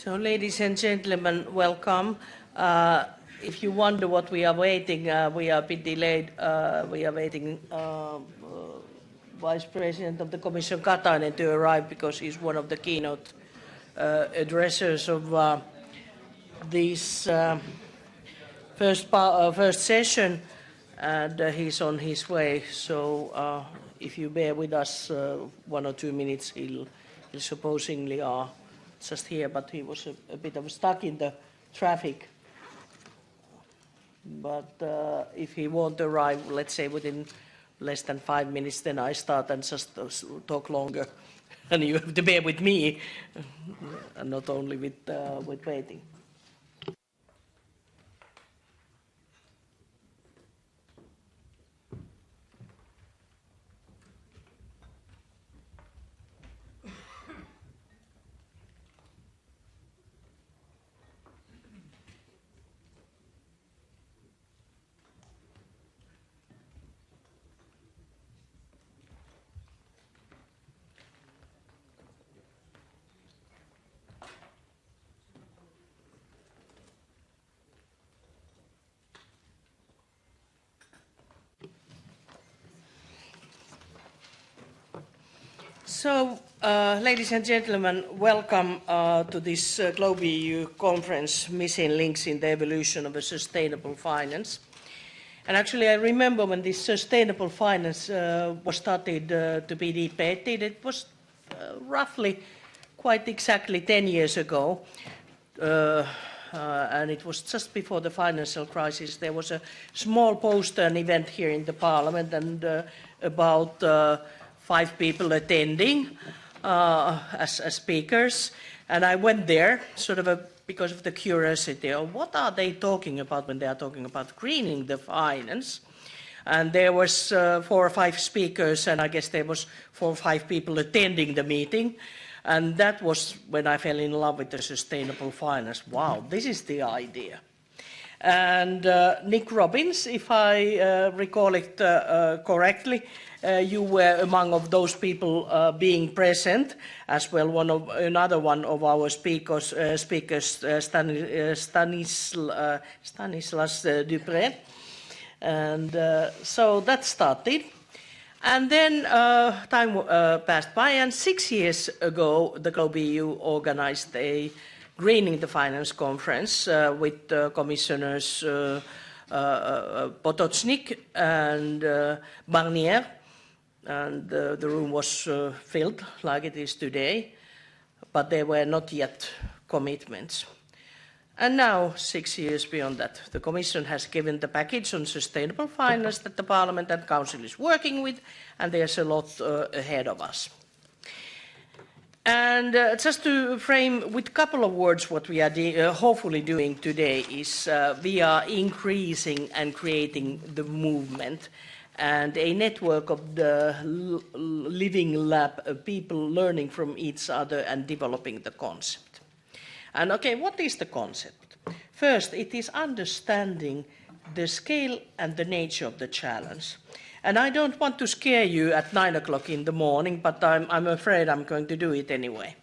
So, ladies and gentlemen, welcome. If you wonder what we are waiting, we are a bit delayed. We are waiting Vice President of the Commission Katainen to arrive because he's one of the keynote addressers of this first session, and he's on his way. So, if you bear with us 1 or 2 minutes, he'll supposedly are just here, but he was a bit of stuck in the traffic. But if he won't arrive, let's say within less than 5 minutes, then I start and just talk longer. And you have to bear with me, and not only with waiting. So, ladies and gentlemen, welcome to this GlobeEU conference, Missing Links in the Evolution of a Sustainable Finance. And actually, I remember when this sustainable finance was started to be debated, it was roughly quite exactly 10 years ago. And it was just before the financial crisis. There was a small poster and event here in the Parliament, and about 5 people attending as speakers, and I went there sort of because of the curiosity of what are they talking about when they are talking about greening the finance. And there was 4 or 5 speakers, and I guess there was 4 or 5 people attending the meeting, and that was when I fell in love with the sustainable finance. Wow, this is the idea. And Nick Robbins, if I recall it correctly, you were among of those people being present, as well. Another one of our speakers, Stanislas Dupré, and so that started. And then time passed by, and 6 years ago, the GlobeEU organized a Greening the Finance conference with Commissioners Potočnik and Barnier. And the room was filled like it is today, but there were not yet commitments. And now, 6 years beyond that, the Commission has given the package on sustainable finance that the Parliament and Council is working with, and there's a lot ahead of us. And just to frame with a couple of words what we are hopefully doing today is we are increasing and creating the movement and a network of the living lab of people learning from each other and developing the concept. And okay, what is the concept? First, it is understanding the scale and the nature of the challenge. And I don't want to scare you at 9 o'clock in the morning, but I'm afraid I'm going to do it anyway.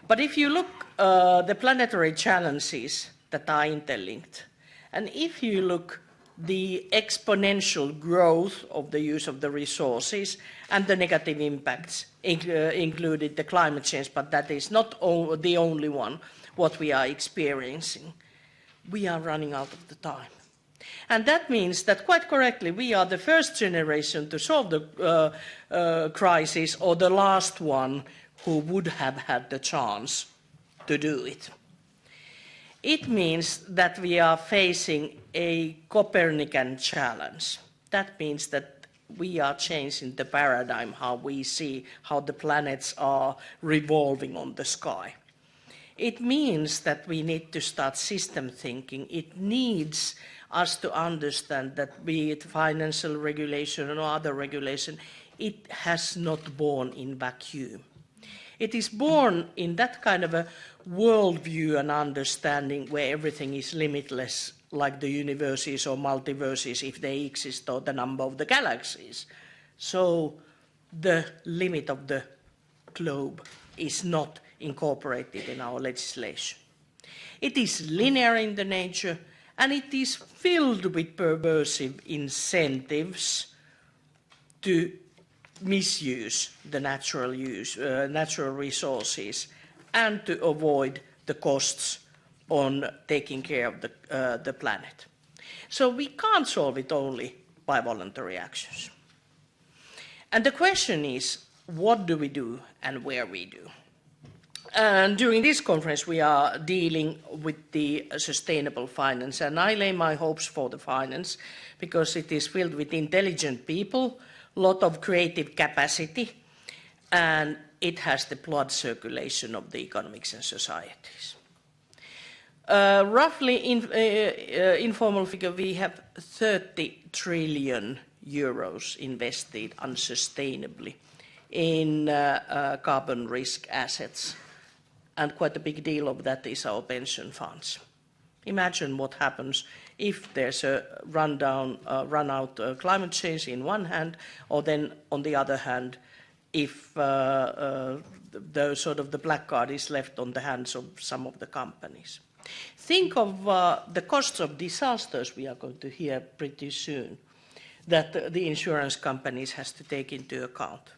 But if you look the planetary challenges that are interlinked, and if you look the exponential growth of the use of the resources and the negative impacts, included the climate change, but that is not the only one, what we are experiencing. We are running out of the time. And that means that, quite correctly, we are the first generation to solve the crisis, or the last one who would have had the chance to do it. It means that we are facing a Copernican challenge. That means that we are changing the paradigm, how we see how the planets are revolving on the sky. It means that we need to start system thinking. It needs us to understand that, be it financial regulation or other regulation, it has not born in vacuum. It is born in that kind of a worldview and understanding where everything is limitless, like the universes or multiverses, if they exist, or the number of the galaxies. So the limit of the globe is not incorporated in our legislation. It is linear in the nature, and it is filled with perversive incentives to misuse the natural resources and to avoid the costs on taking care of the planet. So we can't solve it only by voluntary actions. And the question is, what do we do and where we do? And during this conference, we are dealing with the sustainable finance, and I lay my hopes for the finance because it is filled with intelligent people, a lot of creative capacity, and it has the blood circulation of the economics and societies. Roughly, informal figure, we have 30 trillion euros invested unsustainably in carbon risk assets, and quite a big deal of that is our pension funds. Imagine what happens if there's a run out climate change in one hand, or then on the other hand, if the black card is left on the hands of some of the companies. Think of the costs of disasters we are going to hear pretty soon that the insurance companies has to take into account.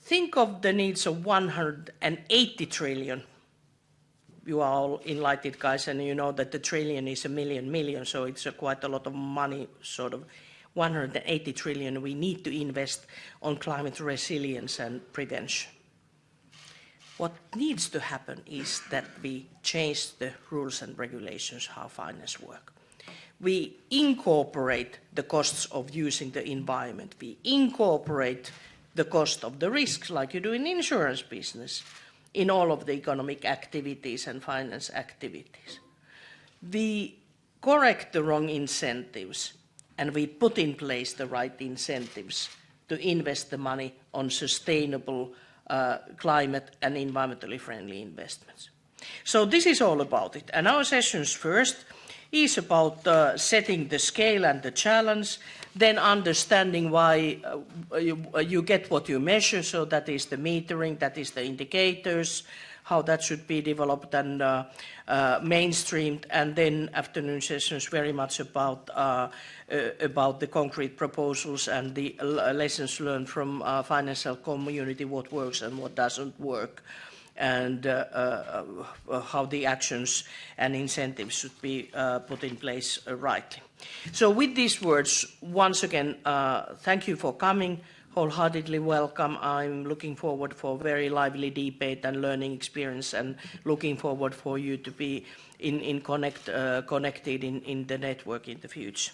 Think of the needs of 180 trillion. You are all enlightened guys, and you know that the trillion is a million, so it's quite a lot of money, 180 trillion we need to invest on climate resilience and prevention. What needs to happen is that we change the rules and regulations how finance work. We incorporate the costs of using the environment. We incorporate the cost of the risks, like you do in insurance business, in all of the economic activities and finance activities. We correct the wrong incentives, and we put in place the right incentives to invest the money on sustainable climate and environmentally friendly investments. So this is all about it. And our sessions first is about setting the scale and the challenge, then understanding why you get what you measure, so that is the metering, that is the indicators, how that should be developed and mainstreamed, and then afternoon sessions very much about the concrete proposals and the lessons learned from financial community, what works and what doesn't work, and how the actions and incentives should be put in place rightly. So with these words, once again, thank you for coming. Wholeheartedly welcome. I'm looking forward for very lively debate and learning experience, and looking forward for you to be connected in the network in the future.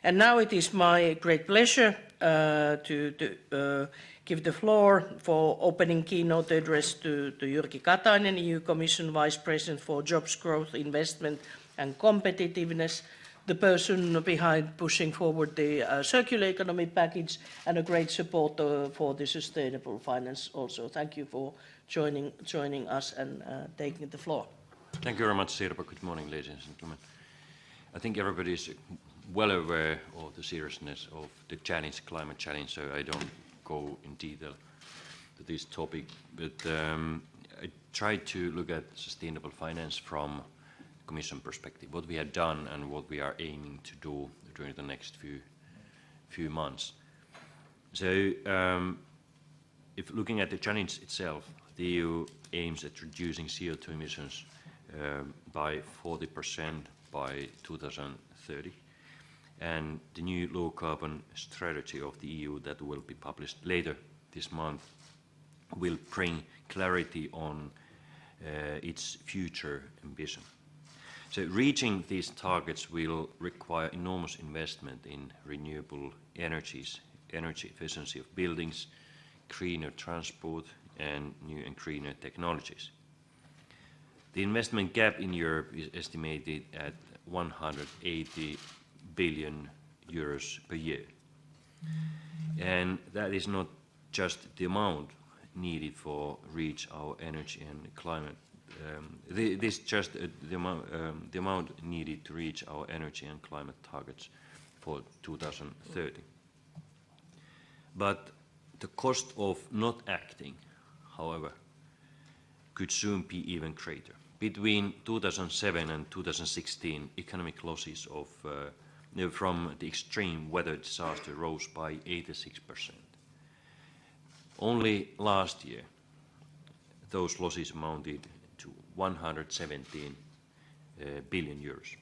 And now it is my great pleasure to give the floor for opening keynote address to Jyrki Katainen, EU Commission Vice President for Jobs, Growth, Investment and Competitiveness, the person behind pushing forward the circular economy package, and a great supporter for the sustainable finance also. Thank you for joining us and taking the floor. Thank you very much, Sirpa. Good morning, ladies and gentlemen. I think everybody is well aware of the seriousness of the challenge, climate challenge, so I don't go in detail to this topic, but I tried to look at sustainable finance from Commission perspective, what we have done and what we are aiming to do during the next few months. So if looking at the challenge itself, the EU aims at reducing CO2 emissions by 40% by 2030, and the new low carbon strategy of the EU that will be published later this month will bring clarity on its future ambition. So reaching these targets will require enormous investment in renewable energies, energy efficiency of buildings, greener transport, and new and greener technologies. The investment gap in Europe is estimated at 180 billion euros per year. And that is not just the amount needed for reach our energy and climate. This just the amount needed to reach our energy and climate targets for 2030. But the cost of not acting, however, could soon be even greater. Between 2007 and 2016, economic losses from the extreme weather disaster rose by 86%. Only last year, those losses amounted to 117 billion euros.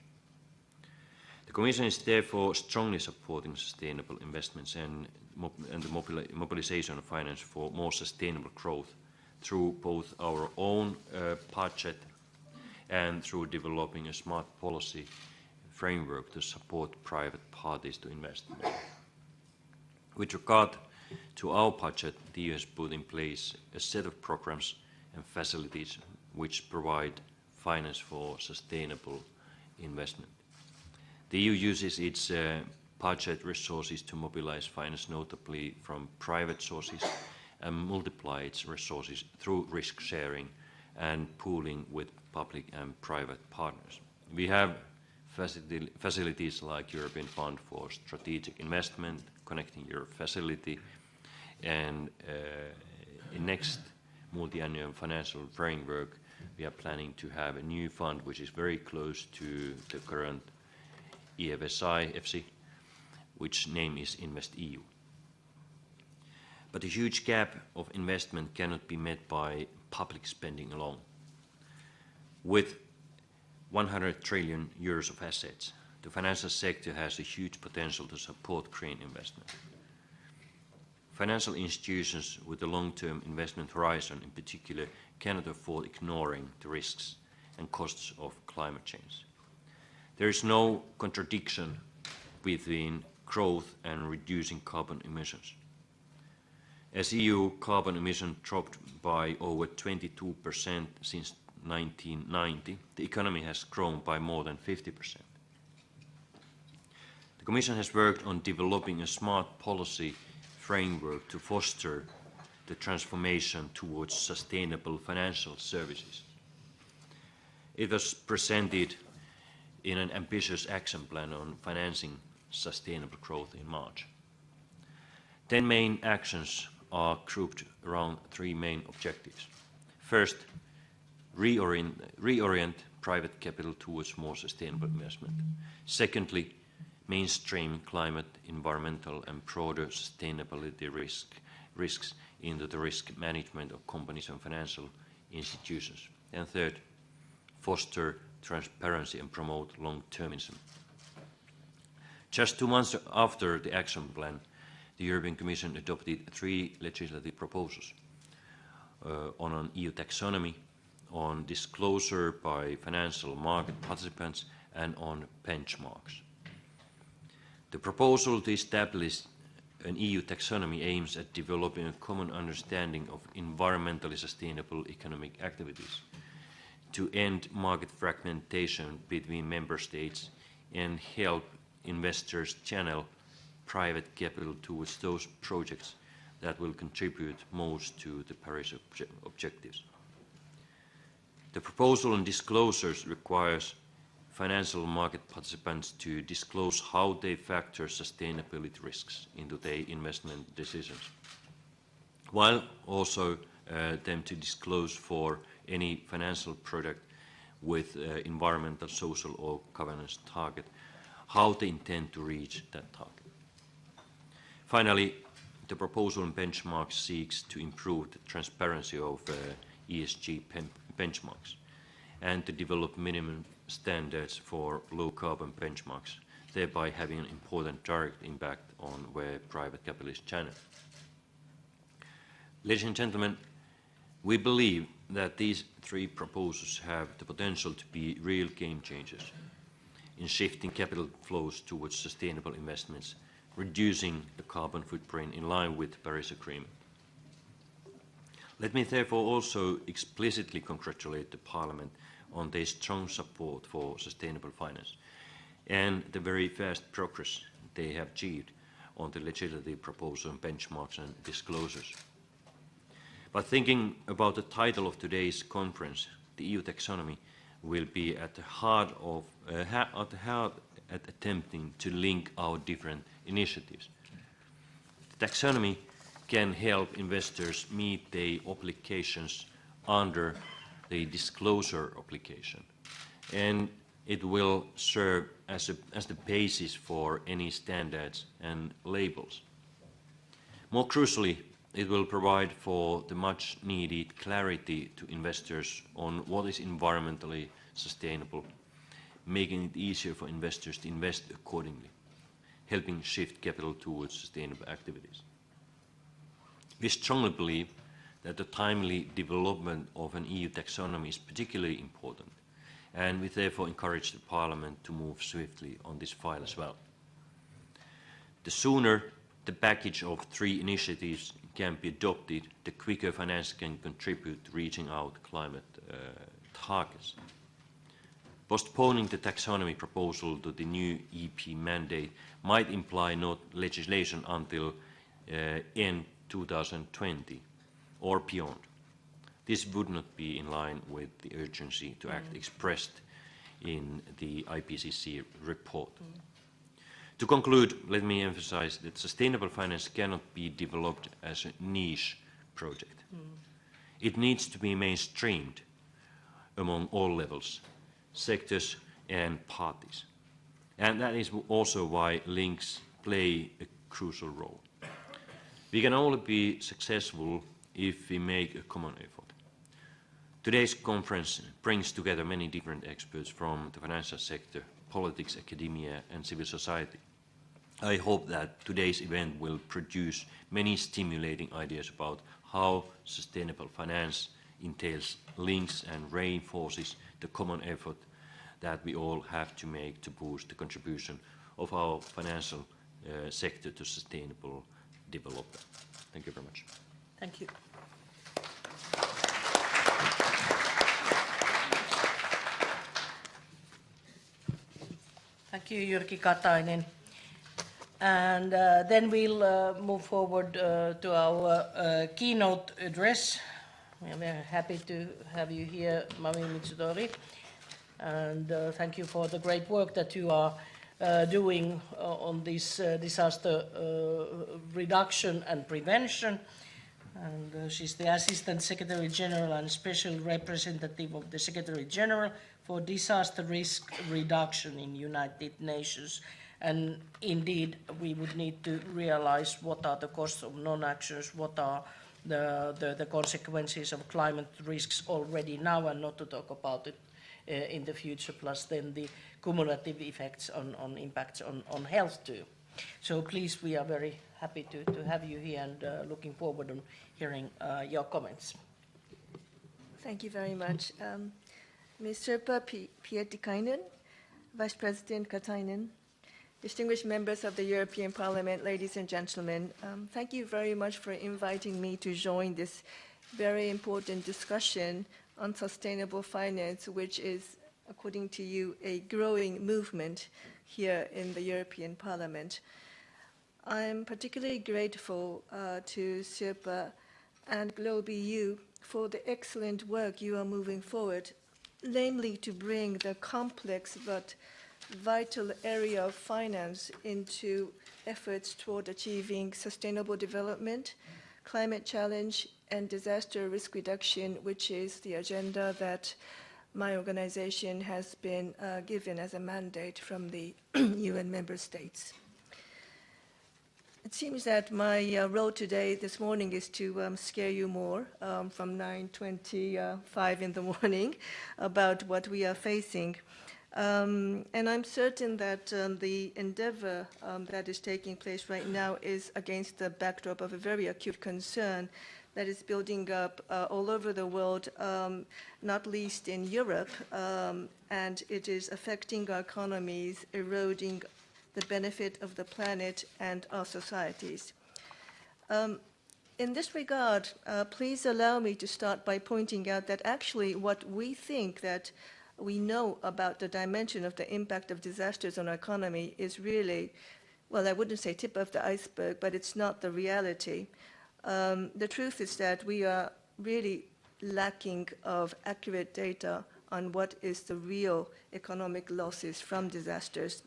The Commission is therefore strongly supporting sustainable investments and the mobilization of finance for more sustainable growth through both our own budget and through developing a smart policy framework to support private parties to invest more. With regard to our budget, the EU has put in place a set of programs and facilities which provide finance for sustainable investment. The EU uses its budget resources to mobilize finance, notably from private sources, and multiply its resources through risk sharing and pooling with public and private partners. We have facilities like European Fund for Strategic Investment, Connecting Europe Facility, and in next multi-annual financial framework, we are planning to have a new fund which is very close to the current EFSI, which name is InvestEU. But a huge gap of investment cannot be met by public spending alone. With 100 trillion euros of assets, the financial sector has a huge potential to support green investment. Financial institutions with a long-term investment horizon in particular cannot afford ignoring the risks and costs of climate change. There is no contradiction between growth and reducing carbon emissions. As EU carbon emissions dropped by over 22% since 1990, the economy has grown by more than 50%. The Commission has worked on developing a smart policy framework to foster the transformation towards sustainable financial services. It was presented in an ambitious action plan on financing sustainable growth in March. 10 main actions are grouped around 3 main objectives. First, reorient private capital towards more sustainable investment. Secondly, mainstream climate, environmental and broader sustainability risks into the risk management of companies and financial institutions. And third, foster transparency and promote long-termism. Just 2 months after the action plan, the European Commission adopted 3 legislative proposals on an EU taxonomy, on disclosure by financial market participants, and on benchmarks. The proposal to establish an EU taxonomy aims at developing a common understanding of environmentally sustainable economic activities, to end market fragmentation between member states and help investors channel private capital towards those projects that will contribute most to the Paris objectives. The proposal on disclosures requires financial market participants to disclose how they factor sustainability risks into their investment decisions, while also them to disclose for any financial product with environmental, social or governance target, how they intend to reach that target. Finally, the proposal on benchmarks seeks to improve the transparency of ESG benchmarks and to develop minimum standards for low-carbon benchmarks, thereby having an important direct impact on where private capital is channeled. Ladies and gentlemen, we believe that these 3 proposals have the potential to be real game changers in shifting capital flows towards sustainable investments, reducing the carbon footprint in line with the Paris Agreement. Let me therefore also explicitly congratulate the Parliament on their strong support for sustainable finance and the very fast progress they have achieved on the legislative proposal on benchmarks and disclosures. But thinking about the title of today's conference, the EU taxonomy will be at the heart at attempting to link our different initiatives. The taxonomy can help investors meet their obligations under the disclosure obligation, and it will serve as the basis for any standards and labels. More crucially, it will provide for the much needed clarity to investors on what is environmentally sustainable, making it easier for investors to invest accordingly, helping shift capital towards sustainable activities. We strongly believe that the timely development of an EU taxonomy is particularly important, and we therefore encourage the Parliament to move swiftly on this file as well. The sooner the package of 3 initiatives can be adopted, the quicker finance can contribute to reaching out climate targets. Postponing the taxonomy proposal to the new EP mandate might imply not legislation until end 2020 or beyond. This would not be in line with the urgency to act expressed in the IPCC report. To conclude, let me emphasize that sustainable finance cannot be developed as a niche project. It needs to be mainstreamed among all levels, sectors and parties. And that is also why links play a crucial role. We can only be successful if we make a common effort. Today's conference brings together many different experts from the financial sector, politics, academia, and civil society. I hope that today's event will produce many stimulating ideas about how sustainable finance entails links and reinforces the common effort that we all have to make to boost the contribution of our financial sector to sustainable development. Thank you very much. Thank you. Thank you, Jyrki Katainen. And then we'll move forward to our keynote address. We are very happy to have you here, Mami Mitsutori. And thank you for the great work that you are doing on this disaster reduction and prevention. And she's the Assistant Secretary General and Special Representative of the Secretary General for Disaster Risk Reduction in United Nations. And indeed, we would need to realize what are the costs of non-actions, what are the consequences of climate risks already now, and not to talk about it in the future, plus then the cumulative effects on impacts on health too. So please, we are very happy to have you here and looking forward to hearing your comments. Thank you very much. Mr. Pietikainen, Vice President Katainen, distinguished members of the European Parliament, ladies and gentlemen, thank you very much for inviting me to join this very important discussion on sustainable finance, which is, according to you, a growing movement here in the European Parliament. I'm particularly grateful to Sirpa and GlobeEU for the excellent work you are moving forward, namely to bring the complex but vital area of finance into efforts toward achieving sustainable development, climate challenge, and disaster risk reduction, which is the agenda that my organization has been given as a mandate from the UN member states. It seems that my role today, this morning, is to scare you more from 9:25 in the morning about what we are facing. And I'm certain that the endeavor that is taking place right now is against the backdrop of a very acute concern that is building up all over the world, not least in Europe, and it is affecting our economies, eroding the benefit of the planet and our societies. In this regard, please allow me to start by pointing out that actually what we think that we know about the dimension of the impact of disasters on our economy is really, well, I wouldn't say tip of the iceberg, but it's not the reality. The truth is that we are really lacking of accurate data on what is the real economic losses from disasters.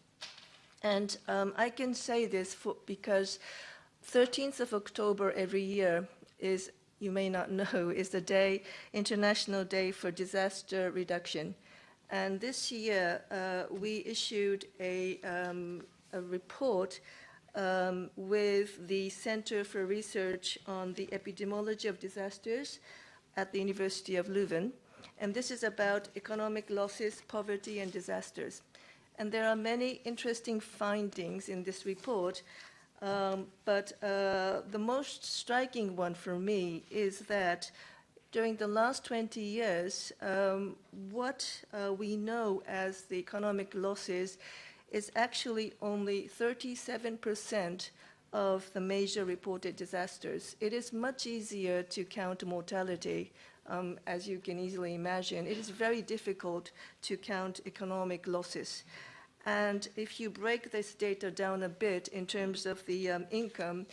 And I can say this because 13th of October every year is you may not know, is the day, International Day for Disaster Reduction. And this year, we issued a report with the Center for Research on the Epidemiology of Disasters at the University of Leuven. And this is about economic losses, poverty, and disasters. And there are many interesting findings in this report, but the most striking one for me is that during the last 20 years, what we know as the economic losses is actually only 37% of the major reported disasters. It is much easier to count mortality, as you can easily imagine. It is very difficult to count economic losses. And if you break this data down a bit in terms of the income,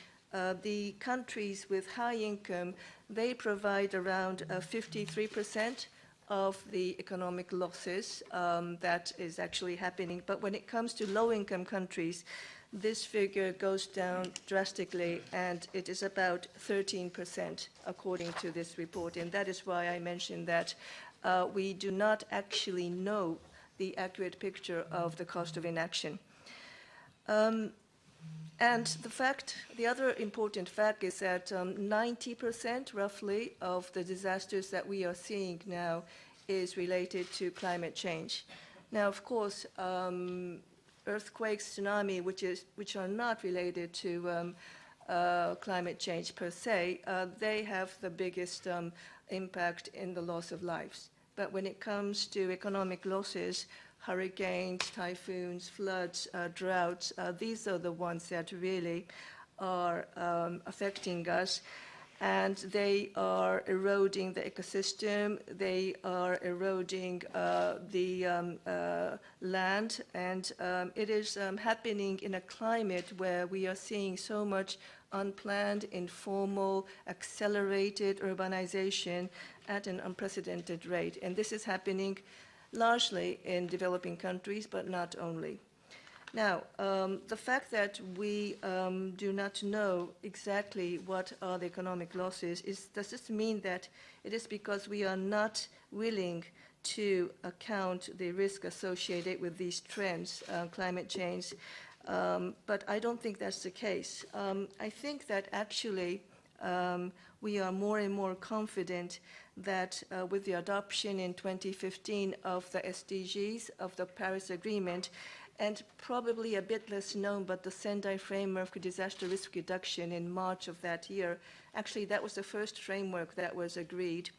the countries with high income, they provide around 53% of the economic losses that is actually happening. But when it comes to low-income countries, this figure goes down drastically, and it is about 13%, according to this report. And that is why I mentioned that we do not actually know the accurate picture of the cost of inaction. And the other important fact is that 90% roughly of the disasters that we are seeing now is related to climate change. Now, of course, earthquakes, tsunami, which are not related to climate change per se, they have the biggest impact in the loss of lives. But when it comes to economic losses, hurricanes, typhoons, floods, droughts, these are the ones that really are affecting us. And they are eroding the ecosystem, they are eroding the land, and it is happening in a climate where we are seeing so much unplanned, informal, accelerated urbanization at an unprecedented rate. And this is happening largely in developing countries, but not only. Now, the fact that we do not know exactly what are the economic losses does this mean that it is because we are not willing to account the risk associated with these trends, climate change? But I don't think that's the case. I think that actually we are more and more confident that with the adoption in 2015 of the SDGs, of the Paris Agreement, and probably a bit less known, but the Sendai Framework for Disaster Risk Reduction in March of that year, actually that was the first framework that was agreed.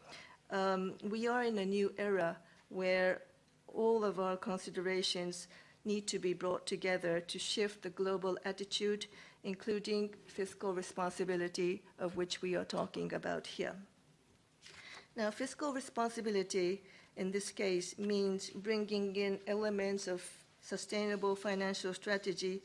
We are in a new era where all of our considerations need to be brought together to shift the global attitude, including fiscal responsibility, of which we are talking about here. Now, fiscal responsibility in this case means bringing in elements of sustainable financial strategy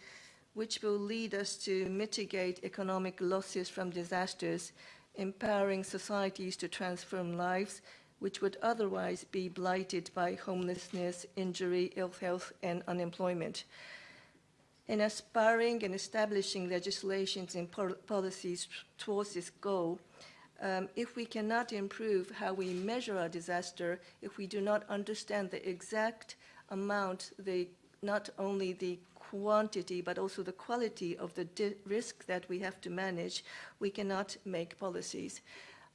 which will lead us to mitigate economic losses from disasters, empowering societies to transform lives which would otherwise be blighted by homelessness, injury, ill health, and unemployment. In aspiring and establishing legislations and policies towards this goal, if we cannot improve how we measure our disaster, if we do not understand the exact amount, not only the quantity, but also the quality of the risk that we have to manage, we cannot make policies.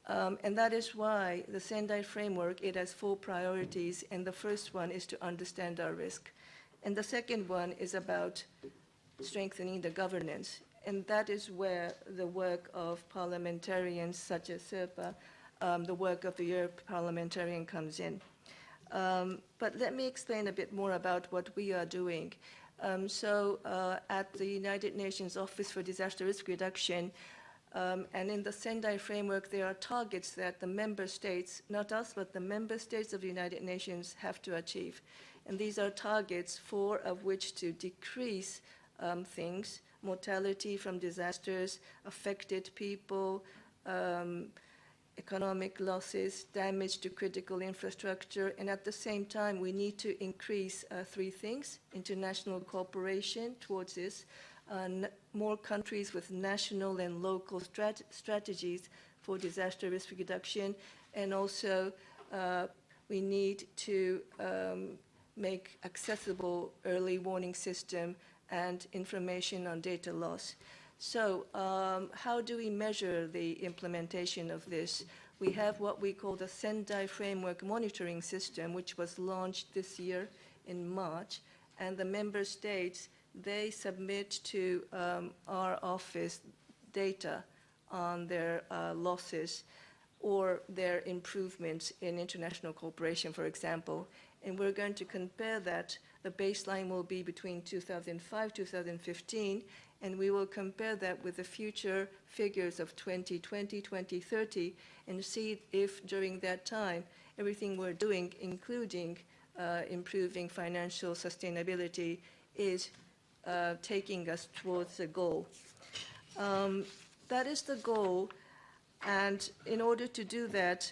And that is why the Sendai Framework, it has 4 priorities, and the first one is to understand our risk. And the second one is about strengthening the governance. And that is where the work of parliamentarians such as Sirpa, the work of the European parliamentarian comes in. But let me explain a bit more about what we are doing. At the United Nations Office for Disaster Risk Reduction, and in the Sendai Framework, there are targets that the member states, not us, but the member states of the United Nations have to achieve. And these are targets, 4 of which to decrease things: mortality from disasters, affected people, economic losses, damage to critical infrastructure, and at the same time we need to increase 3 things: international cooperation towards this, more countries with national and local strategies for disaster risk reduction, and also we need to make accessible early warning system and information on data loss. So how do we measure the implementation of this? We have what we call the Sendai Framework Monitoring System, which was launched this year in March, and the member states, they submit to our office data on their losses or their improvements in international cooperation, for example. And we're going to compare that. The baseline will be between 2005, 2015, and we will compare that with the future figures of 2020, 2030, and see if during that time, everything we're doing, including improving financial sustainability, is taking us towards the goal. That is the goal, and in order to do that,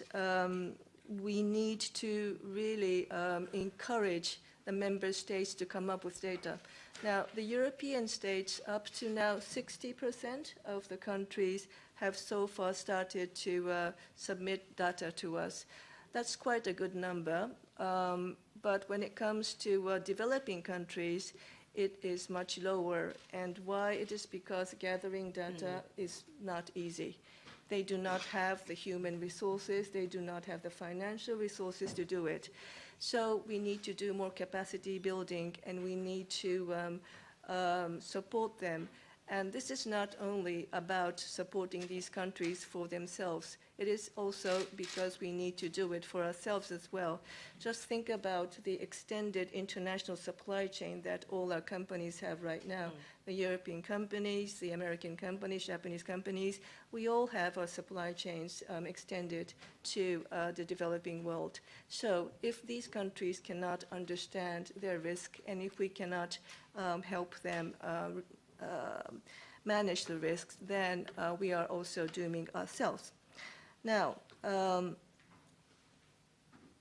we need to really encourage the member states to come up with data. Now, the European states, up to now, 60% of the countries have so far started to submit data to us. That's quite a good number, but when it comes to developing countries, it is much lower. And why? It is because gathering data is not easy. They do not have the human resources, they do not have the financial resources to do it. So we need to do more capacity building, and we need to support them. And this is not only about supporting these countries for themselves, it is also because we need to do it for ourselves as well. Just think about the extended international supply chain that all our companies have right now. The European companies, the American companies, Japanese companies, we all have our supply chains extended to the developing world. So if these countries cannot understand their risk, and if we cannot help them manage the risks, then we are also dooming ourselves. Now,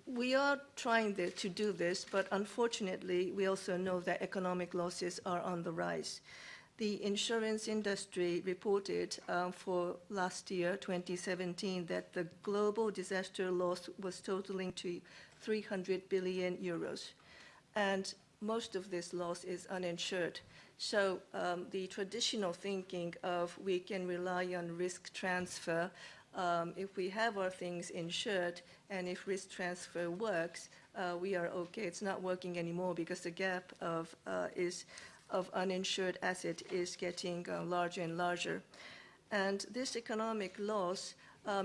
we are trying to do this, but unfortunately, we also know that economic losses are on the rise. The insurance industry reported for last year, 2017, that the global disaster loss was totaling to 300 billion euros. And most of this loss is uninsured. So the traditional thinking of we can rely on risk transfer, if we have our things insured and if risk transfer works, we are okay. It's not working anymore because the gap of uninsured asset is getting larger and larger. And this economic loss,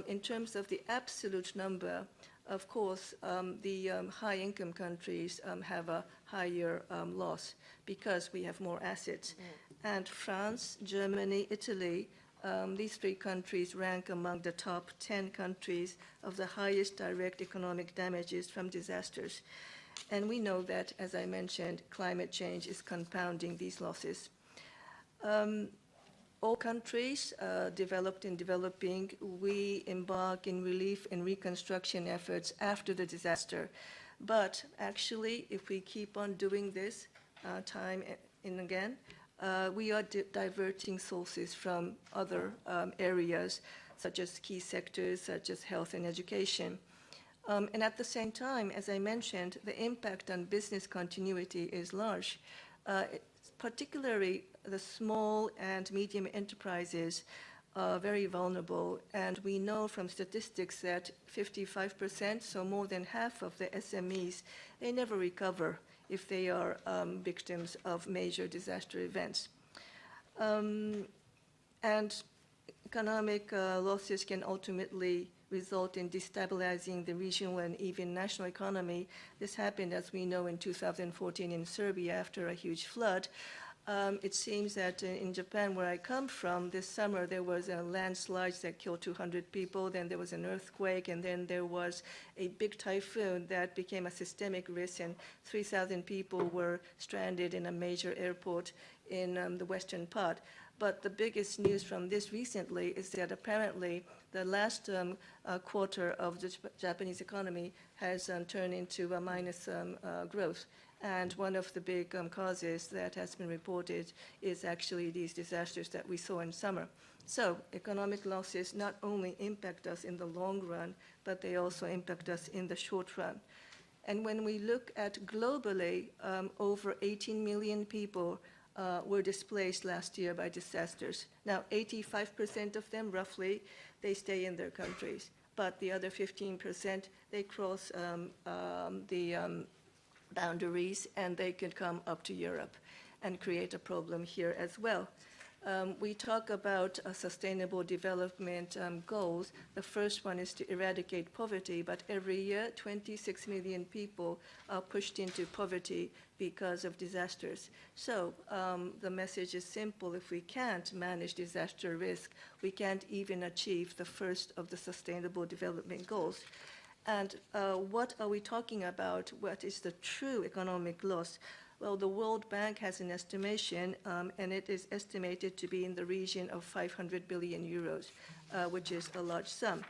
in terms of the absolute number, of course, the high-income countries have a higher loss because we have more assets. And France, Germany, Italy, these three countries rank among the top 10 countries of the highest direct economic damages from disasters. And we know that, as I mentioned, climate change is compounding these losses. All countries, developed and developing, we embark in relief and reconstruction efforts after the disaster. But actually, if we keep on doing this time and again, we are diverting sources from other areas, such as key sectors, such as health and education. And at the same time, as I mentioned, the impact on business continuity is large. Particularly the small and medium enterprises are very vulnerable, and we know from statistics that 55%, so more than half of the SMEs, they never recover if they are victims of major disaster events. And economic losses can ultimately result in destabilizing the regional and even national economy. This happened, as we know, in 2014 in Serbia after a huge flood. It seems that in Japan, where I come from, this summer there was a landslide that killed 200 people, then there was an earthquake, and then there was a big typhoon that became a systemic risk, and 3,000 people were stranded in a major airport in the western part. But the biggest news from this recently is that apparently the last quarter of the Japanese economy has turned into a minus growth. And one of the big causes that has been reported is actually these disasters that we saw in summer. So economic losses not only impact us in the long run, but they also impact us in the short run. And when we look at globally, over 18 million people were displaced last year by disasters. Now, 85% of them, roughly, they stay in their countries. But the other 15%, they cross the boundaries, and they can come up to Europe and create a problem here as well. We talk about sustainable development goals. The first one is to eradicate poverty, but every year 26 million people are pushed into poverty because of disasters. So the message is simple. If we can't manage disaster risk, we can't even achieve the first of the sustainable development goals. And what are we talking about? What is the true economic loss? Well, the World Bank has an estimation, and it is estimated to be in the region of 500 billion euros, which is a large sum.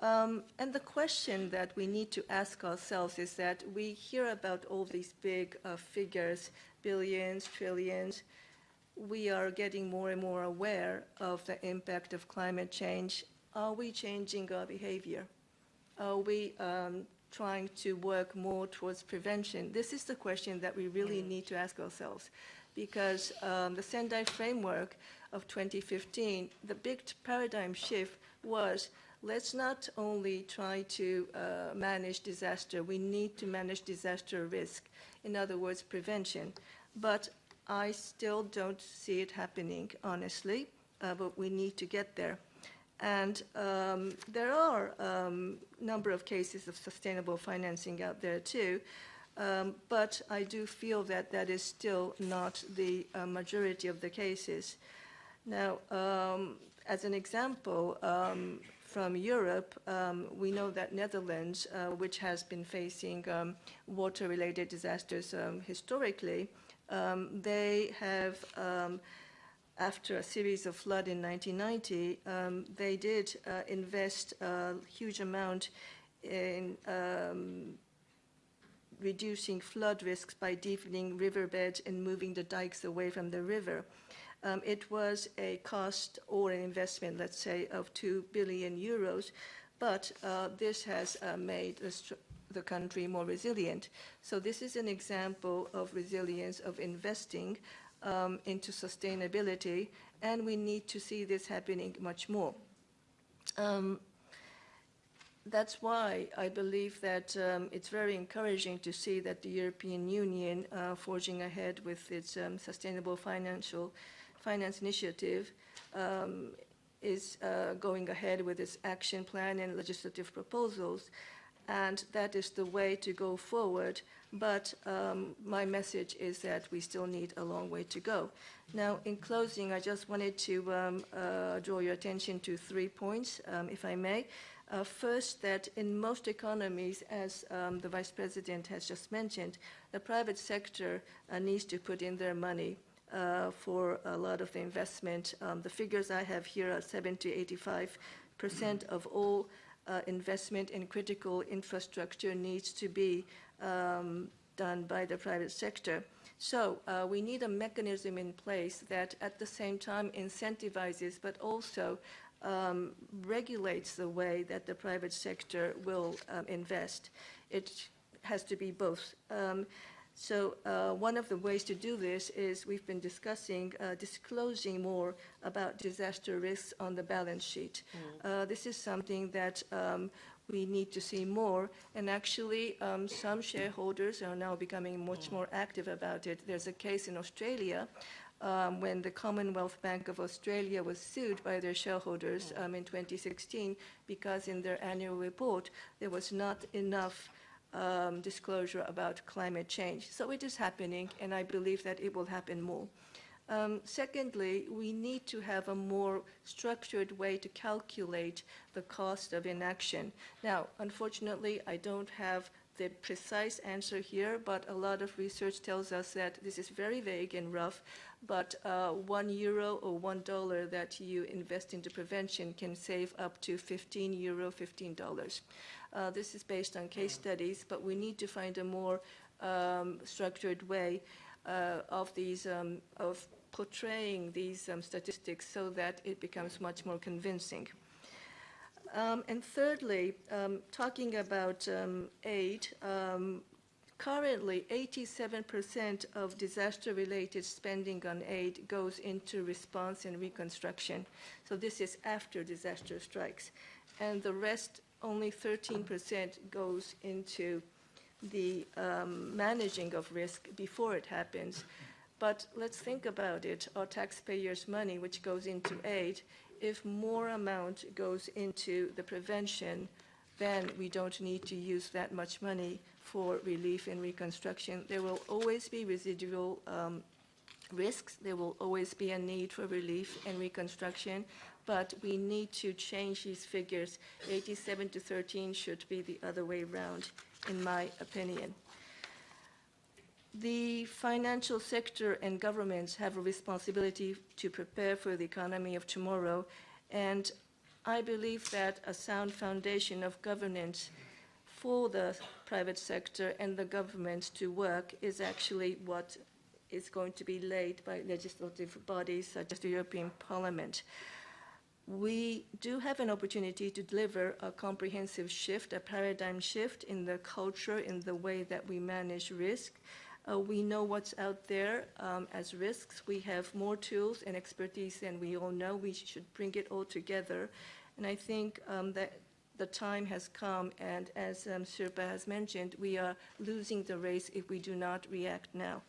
And the question that we need to ask ourselves is that we hear about all these big figures, billions, trillions. We are getting more and more aware of the impact of climate change. Are we changing our behavior? Are we trying to work more towards prevention? This is the question that we really need to ask ourselves, because the Sendai framework of 2015, the big paradigm shift was, let's not only try to manage disaster, we need to manage disaster risk, in other words, prevention. But I still don't see it happening, honestly, but we need to get there. And there are a number of cases of sustainable financing out there too, but I do feel that that is still not the majority of the cases. Now, as an example, from Europe, we know that Netherlands, which has been facing water-related disasters historically, they have after a series of floods in 1990, they did invest a huge amount in reducing flood risks by deepening riverbeds and moving the dikes away from the river. It was a cost or an investment, let's say, of 2 billion euros, but this has made the country more resilient. So this is an example of resilience, of investing into sustainability, and we need to see this happening much more. That's why I believe that it's very encouraging to see that the European Union forging ahead with its sustainable finance initiative is going ahead with its action plan and legislative proposals. And that is the way to go forward. But my message is that we still need a long way to go. Now, in closing, I just wanted to draw your attention to 3 points, if I may. First, that in most economies, as the Vice President has just mentioned, the private sector needs to put in their money for a lot of the investment. The figures I have here are 70 to 85% of all investment in critical infrastructure needs to be done by the private sector. So we need a mechanism in place that at the same time incentivizes but also regulates the way that the private sector will invest. It has to be both. So one of the ways to do this is we've been discussing disclosing more about disaster risks on the balance sheet. This is something that we need to see more, and actually some shareholders are now becoming much more active about it. There's a case in Australia when the Commonwealth Bank of Australia was sued by their shareholders in 2016 because in their annual report there was not enough disclosure about climate change. So it is happening, and I believe that it will happen more. Secondly, we need to have a more structured way to calculate the cost of inaction. Now, unfortunately, I don't have the precise answer here, but a lot of research tells us that this is very vague and rough, but €1 or $1 that you invest into prevention can save up to €15, $15. This is based on case studies, but we need to find a more structured way of these of portraying these statistics so that it becomes much more convincing. And thirdly, talking about aid, currently 87% of disaster-related spending on aid goes into response and reconstruction. So this is after disaster strikes. And the rest, only 13%, goes into the managing of risk before it happens. But let's think about it, our taxpayers' money, which goes into aid, if more amount goes into the prevention, then we don't need to use that much money for relief and reconstruction. There will always be residual risks. There will always be a need for relief and reconstruction, but we need to change these figures. 87 to 13 should be the other way around, in my opinion. The financial sector and governments have a responsibility to prepare for the economy of tomorrow, and I believe that a sound foundation of governance for the private sector and the government to work is actually what is going to be laid by legislative bodies such as the European Parliament. We do have an opportunity to deliver a comprehensive shift, a paradigm shift in the culture, in the way that we manage risk. We know what's out there as risks. We have more tools and expertise than we all know. We should bring it all together. And I think that the time has come, and as Sirpa has mentioned, we are losing the race if we do not react now.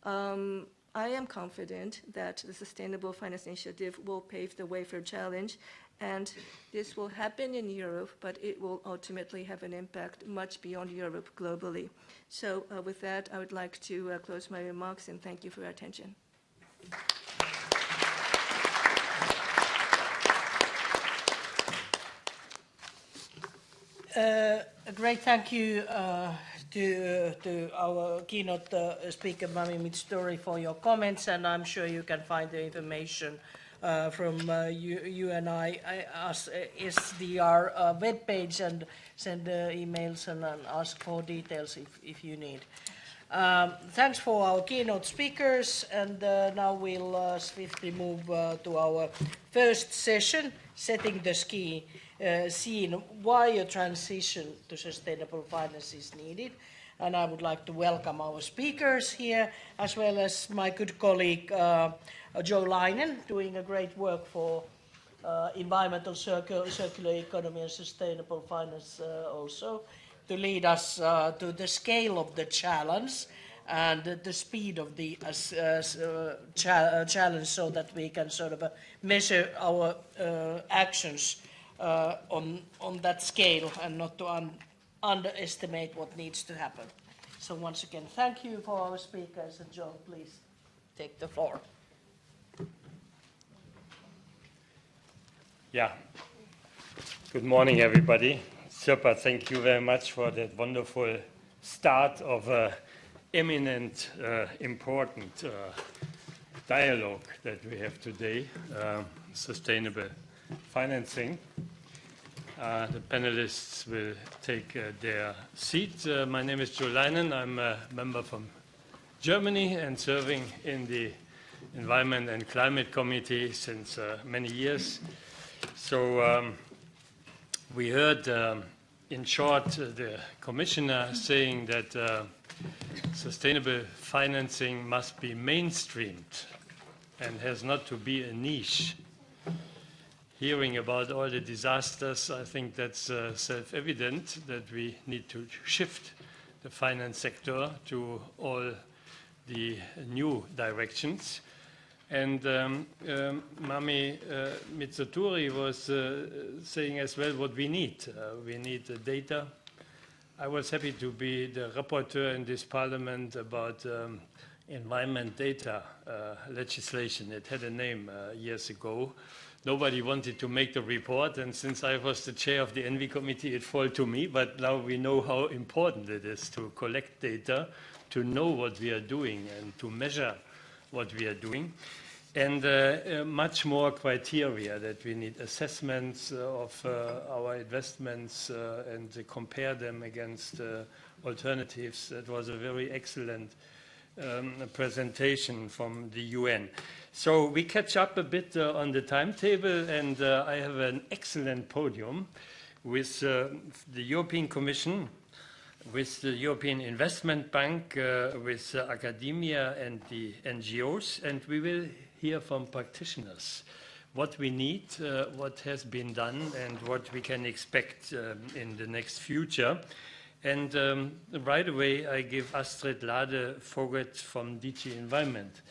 I am confident that the Sustainable Finance Initiative will pave the way for challenge, and this will happen in Europe, but it will ultimately have an impact much beyond Europe globally. So with that, I would like to close my remarks and thank you for your attention. A great thank you to our keynote speaker, Mami Mitsutori, for your comments, and I'm sure you can find the information from UNI SDR webpage and send emails and ask for details if you need. Thanks for our keynote speakers, and now we'll swiftly move to our first session, setting the scene why a transition to sustainable finance is needed. And I would like to welcome our speakers here, as well as my good colleague Joe Leinen, doing a great work for environmental circular economy and sustainable finance also, to lead us to the scale of the challenge and the speed of the challenge, so that we can sort of measure our actions on that scale and not to underestimate what needs to happen. So once again, thank you for our speakers, and Joe, please take the floor. Yeah. Good morning, everybody. Sirpa, thank you very much for that wonderful start of an eminent, important dialogue that we have today, sustainable financing. The panelists will take their seat. My name is Joe Leinen. I'm a member from Germany and serving in the Environment and Climate Committee since many years. So we heard, in short, the Commissioner saying that sustainable financing must be mainstreamed and has not to be a niche. Hearing about all the disasters, I think that's self-evident that we need to shift the finance sector to all the new directions. And Mami Mitsutori was saying as well what we need. We need data. I was happy to be the rapporteur in this parliament about environment data legislation. It had a name years ago. Nobody wanted to make the report, and since I was the chair of the ENVI committee, it fell to me, but now we know how important it is to collect data, to know what we are doing, and to measure what we are doing. And much more criteria, that we need assessments of our investments and compare them against alternatives. That was a very excellent presentation from the UN. So we catch up a bit on the timetable, and I have an excellent podium with the European Commission, with the European Investment Bank, with academia and the NGOs, and we will hear from practitioners what we need, what has been done, and what we can expect in the next future. And right away, I give Astrid Lade-Vogt from DG Environment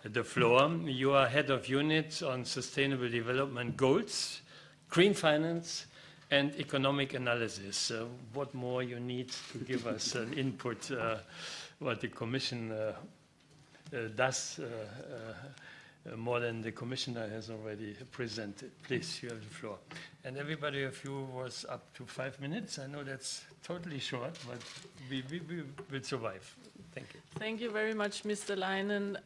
the floor. You are head of unit on Sustainable Development Goals, Green Finance, and Economic Analysis. What more you need to give us an input what the Commission does more than the Commissioner has already presented. Please, you have the floor. And everybody of you was up to 5 minutes. I know that's totally short, but we will survive. Thank you. Thank you very much, Mr. Leinen.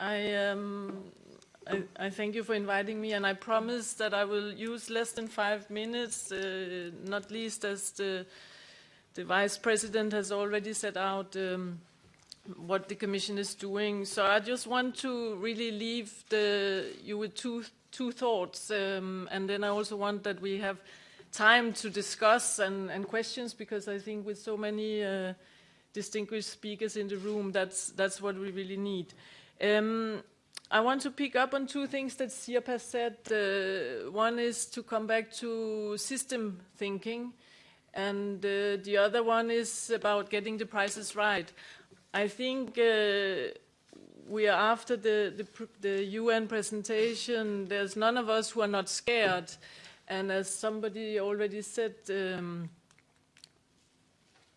I thank you for inviting me, and I promise that I will use less than 5 minutes, not least as the Vice President has already set out what the Commission is doing. So I just want to really leave you with two thoughts, and then I also want that we have time to discuss and questions, because I think with so many distinguished speakers in the room, that's what we really need. I want to pick up on two things that Sirpa said. One is to come back to system thinking, and the other one is about getting the prices right. I think we are after the UN presentation. There's none of us who are not scared. And as somebody already said,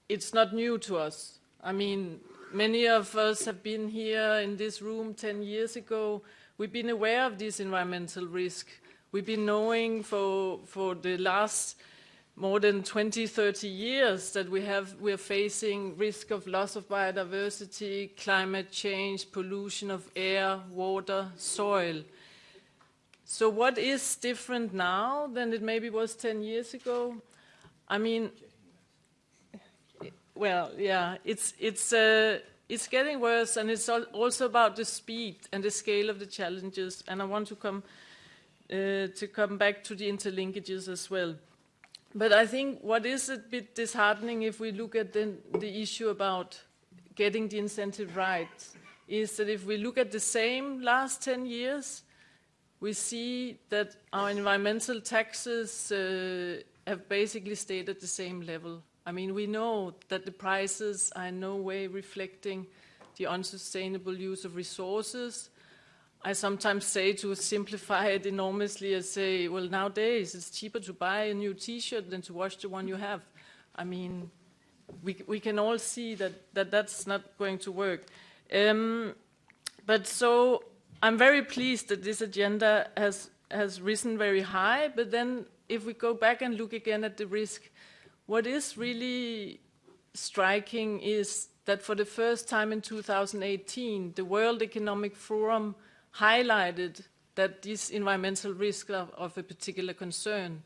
it's not new to us. I mean, many of us have been here in this room 10 years ago. We've been aware of this environmental risk. We've been knowing for the last more than 20, 30 years that we're facing risk of loss of biodiversity, climate change, pollution of air, water, soil. So what is different now than it maybe was 10 years ago? I mean, well, yeah, it's getting worse, and it's also about the speed and the scale of the challenges. And I want to come back to the interlinkages as well. But I think what is a bit disheartening, if we look at the issue about getting the incentive right, is that if we look at the same last 10 years, we see that our environmental taxes have basically stayed at the same level. I mean, we know that the prices are in no way reflecting the unsustainable use of resources. I sometimes say, to simplify it enormously, I say, well, nowadays it's cheaper to buy a new T-shirt than to wash the one you have. I mean, we can all see that's not going to work. But so I'm very pleased that this agenda has risen very high. But then if we go back and look again at the risk, what is really striking is that for the first time in 2018, the World Economic Forum highlighted that these environmental risks are of a particular concern.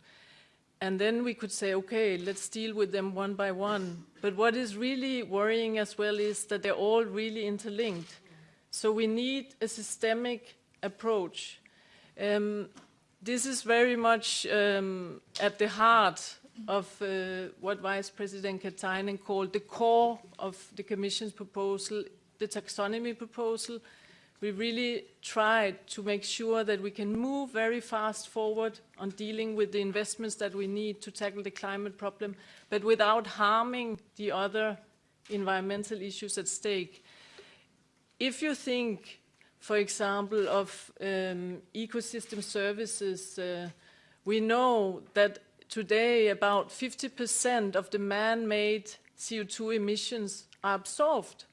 And then we could say, okay, let's deal with them one by one. But what is really worrying as well is that they're all really interlinked. So we need a systemic approach. This is very much at the heart of what Vice President Katainen called the core of the Commission's proposal, the taxonomy proposal. We really tried to make sure that we can move very fast forward on dealing with the investments that we need to tackle the climate problem, but without harming the other environmental issues at stake. If you think, for example, of ecosystem services, we know that today about 50% of the man-made CO2 emissions are absorbed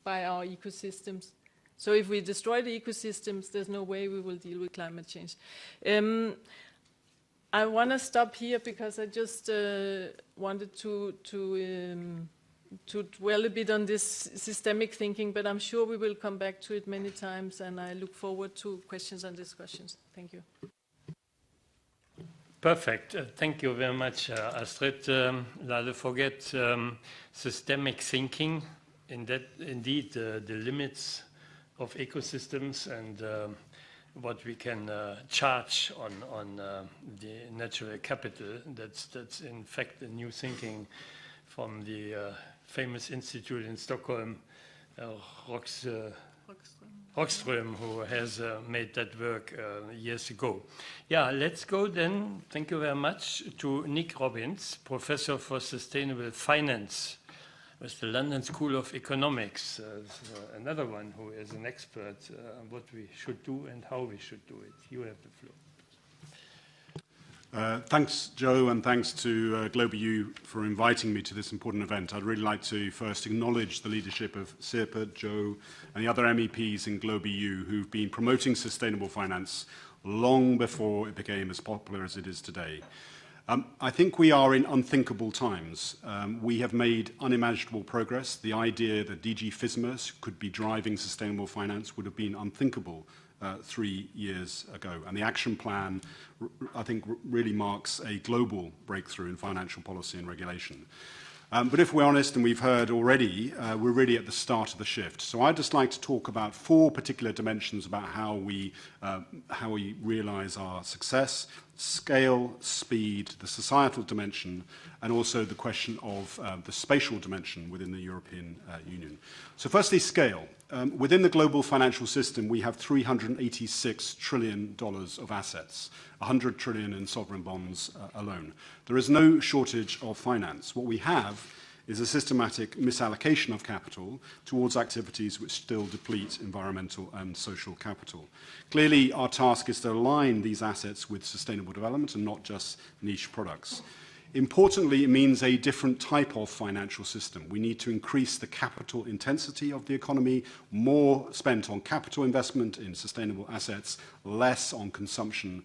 by our ecosystems. So if we destroy the ecosystems, there's no way we will deal with climate change. I want to stop here because I just wanted to dwell a bit on this systemic thinking, but I'm sure we will come back to it many times, and I look forward to questions and discussions. Thank you. Perfect. Thank you very much, Astrid. Lade-Vogt, systemic thinking, indeed the limits of ecosystems and what we can charge on the natural capital. That's in fact a new thinking from the famous institute in Stockholm, Rockström, who has made that work years ago. Yeah, let's go then, thank you very much, to Nick Robbins, Professor for Sustainable Finance with the London School of Economics, another one who is an expert on what we should do and how we should do it. You have the floor. Thanks, Joe, and thanks to GlobalU for inviting me to this important event. I'd really like to first acknowledge the leadership of Sirpa, Joe, and the other MEPs in GlobalU who've been promoting sustainable finance long before it became as popular as it is today. I think we are in unthinkable times. We have made unimaginable progress. The idea that DG FSMA could be driving sustainable finance would have been unthinkable 3 years ago. And the action plan, I think, really marks a global breakthrough in financial policy and regulation. But if we're honest, and we've heard already, we're really at the start of the shift. So I'd just like to talk about 4 particular dimensions about how we realize our success: scale, speed, the societal dimension, and also the question of the spatial dimension within the European Union. So firstly, scale. Within the global financial system, we have $386 trillion of assets, 100 trillion in sovereign bonds alone. There is no shortage of finance. What we have is a systematic misallocation of capital towards activities which still deplete environmental and social capital. Clearly, our task is to align these assets with sustainable development and not just niche products. Importantly, it means a different type of financial system. We need to increase the capital intensity of the economy, more spent on capital investment in sustainable assets, less on consumption,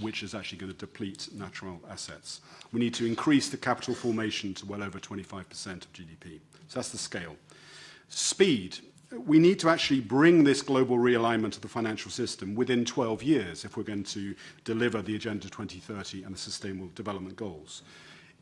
which is actually going to deplete natural assets. We need to increase the capital formation to well over 25% of GDP. So that's the scale. Speed. We need to actually bring this global realignment of the financial system within 12 years if we're going to deliver the Agenda 2030 and the Sustainable Development Goals.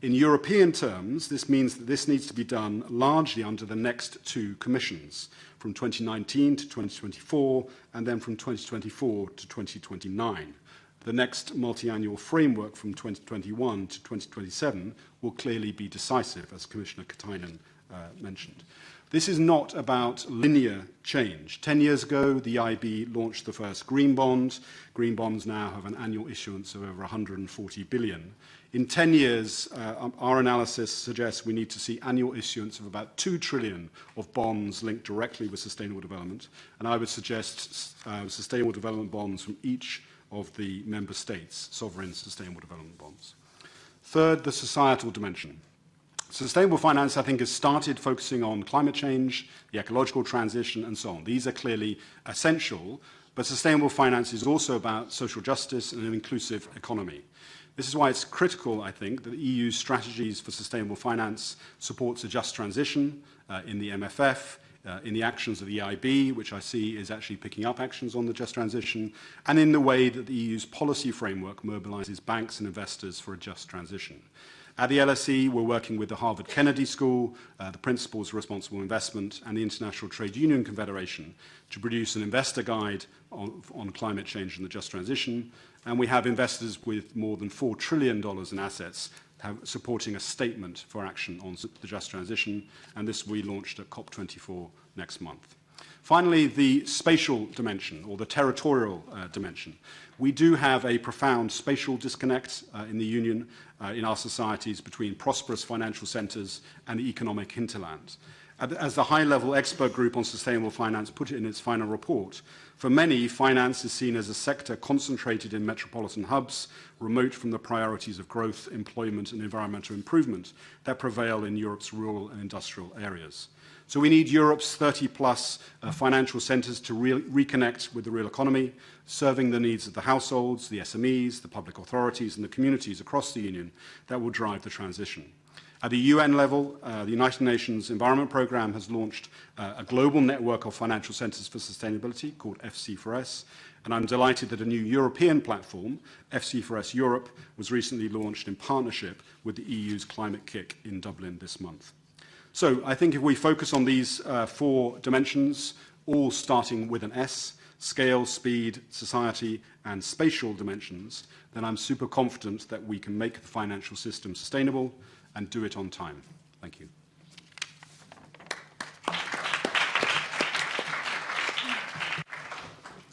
In European terms, this means that this needs to be done largely under the next 2 commissions, from 2019 to 2024, and then from 2024 to 2029. The next multi-annual framework from 2021 to 2027 will clearly be decisive, as Commissioner Katainen mentioned. This is not about linear change. 10 years ago, the EIB launched the first green bond. Green bonds now have an annual issuance of over 140 billion. In 10 years, our analysis suggests we need to see annual issuance of about 2 trillion of bonds linked directly with sustainable development. And I would suggest sustainable development bonds from each of the member states, sovereign sustainable development bonds. Third, the societal dimension. Sustainable finance, I think, has started focusing on climate change, the ecological transition, and so on. These are clearly essential, but sustainable finance is also about social justice and an inclusive economy. This is why it's critical, I think, that the EU's strategies for sustainable finance supports a just transition in the MFF, in the actions of the EIB, which I see is actually picking up actions on the just transition, and in the way that the EU's policy framework mobilizes banks and investors for a just transition. At the LSE, we're working with the Harvard Kennedy School, the Principles of Responsible Investment, and the International Trade Union Confederation to produce an investor guide on climate change and the just transition. And we have investors with more than $4 trillion in assets supporting a statement for action on the just transition, and this will be launched at COP24 next month. Finally, the spatial dimension, or the territorial dimension. We do have a profound spatial disconnect in the Union, in our societies, between prosperous financial centres and the economic hinterland. As the high-level expert group on sustainable finance put it in its final report, for many, finance is seen as a sector concentrated in metropolitan hubs, remote from the priorities of growth, employment and environmental improvement that prevail in Europe's rural and industrial areas. So we need Europe's 30-plus financial centres to reconnect with the real economy, serving the needs of the households, the SMEs, the public authorities and the communities across the Union that will drive the transition. At the UN level, the United Nations Environment Programme has launched a global network of financial centres for sustainability called FC4S, and I'm delighted that a new European platform, FC4S Europe, was recently launched in partnership with the EU's Climate Kick in Dublin this month. So I think if we focus on these 4 dimensions, all starting with an S, scale, speed, society, and spatial dimensions, then I'm super confident that we can make the financial system sustainable and do it on time. Thank you.